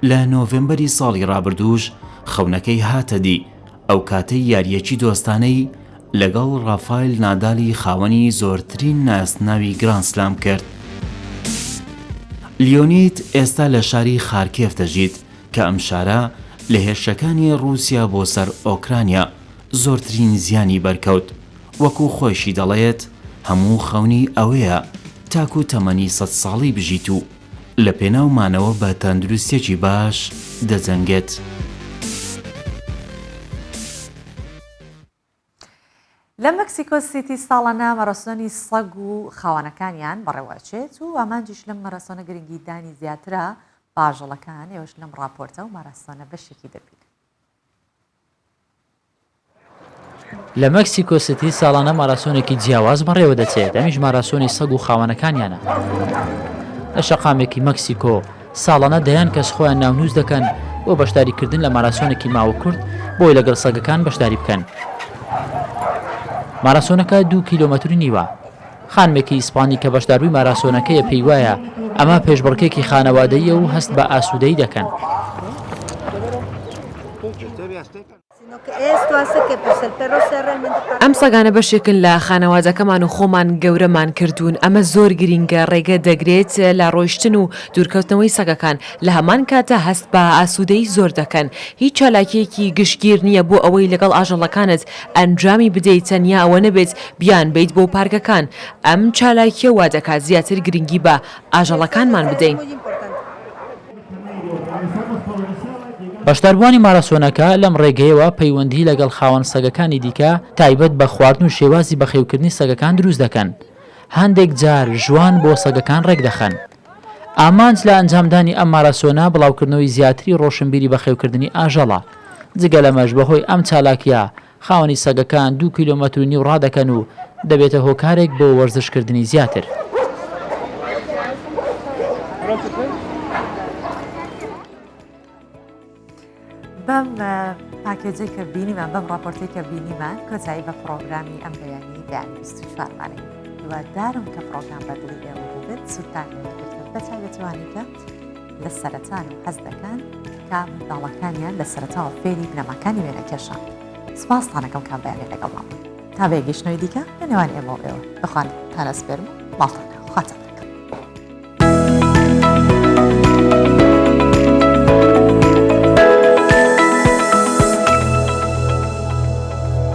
لە نۆڤێمبەری ساڵی ڕابردووش خەونەکەی هاتە دی. ئەو کاتەی یاریەکی دۆستانەی لەگەڵ ڕافایل نادالی خاوەنی زۆرترین ناسناوی گرانسلام کرد. لیۆنید ئێستا لە شاری خارکێف دەژیت کە ئەم شارە لە هێرشەکانی رووسیا بۆ سەر ئۆکرانیا زۆرترین زیانی بەرکەوت. وەکو خۆشی دەڵێت هەموو خەونی ئەوەیە تاکو تەمەنی 100 ساڵی بژیت و لە پێناومانەوە بە تەندروستێکی باش دەجەنگێت. لە مەکسیکۆ سیتی ساڵانە مەراسۆنی سەگ و خاوەنەکانیان بەڕێوەچێت و ئامانجیش لەم مەراسۆنە گرنگیدانی زیاترە باژەڵەکان ئێوەش لەم راپۆرتە و مەراسۆنە بەشێکی دەبین. لە مەکسیکۆ سیتی ساڵانە ماراسۆنێکی جیاواز بەڕێوە دەچێت. ئەمیش ماراسۆنی سەگ و خاوەنەکانیانە. لە شەقامێکی مەکسیکۆ ساڵانە دەیان کەس خۆیان ناونووس دەکەن بۆ بەشداریکردن لە ماراسۆنێکی ماوە کورد بۆی لەگەڵ سەگەکان بەشداری بکەن. ماراسۆنەکە 2 کیلۆمەتری نیوە. خانمێکی ئیسپانی کە بەشداروی ماراسۆنەکەیە پێی وایە ئەمە پێشبڕکێکی خانەوادەیە و هەست بە ئاسوودەی دەکەن. ئەم سەگانە بەشێکن لە خانەوادەکەمان و خۆمان گەورەمان کردوون. ئەمە زۆر گرینگە ڕێگە دەگرێت لە ڕۆیشتن و دوورکەوتنەوەی سەگەکان. لە هەمان کاتە هەست بە ئاسوودەی زۆر دەکەن. هیچ چالاکیەکی گشتگیر نییە بۆ ئەوەی لەگەڵ ئاژەڵەکانت ئەنجامی بدەیت تەنیا ئەوە نەبێت بیان بیت بۆ پارکەکان. ئەم چالاکیە وا دەکات زیاتر گرنگی بە ئاژەڵەکانمان بدەین. بەشداربووانی ماراسۆنەکە لەم ڕێگەیەوە پەیوەندی لەگەڵ خاوەن سەگەکانی دیکە تایبەت بە خواردن و شێوازی بەخێوکردنی سەگەکان دروست دەکەن. هەندێک جار ژوان بۆ سەگەکان ڕێک دەخەن. ئامانج لە ئەنجامدانی ئەم ماراسۆنە بڵاوکردنەوەی زیاتری ڕۆشنبیری بەخێوکردنی ئاژەڵە. جگە لەمەش بەهۆی ئەم چالاکیە خاوەنی سەگەکان 2 کیلۆمەتر و نیو ڕادەکەن و دەبێتە هۆکارێک بۆ وەرزشکردنی زیاتر. بەم پاکێجەی کە بینیمان بەم راپۆرتی کە بینیمان کۆتایی بە پرۆگرامی ئەم بەیانی بەیانی 24مانەی هیوادارم کە پرۆگرام بەدڵی ئێوە ببێت سوودتان لێوەگرتن بە تایبەتوانی کە لە سەرەتان و حەز دەکەن کە منداڵەکانیان لە سەرەتاوە فێری بنەماکانی وێنەکێشان سپاستانەکەم کام بەیانی لەگەڵ ماڵ تا بێگەشتنەوەی دیکە لە نێوان ئێمە و ئێوە بخوان تانەسپێرم و ماڵتانە خواتە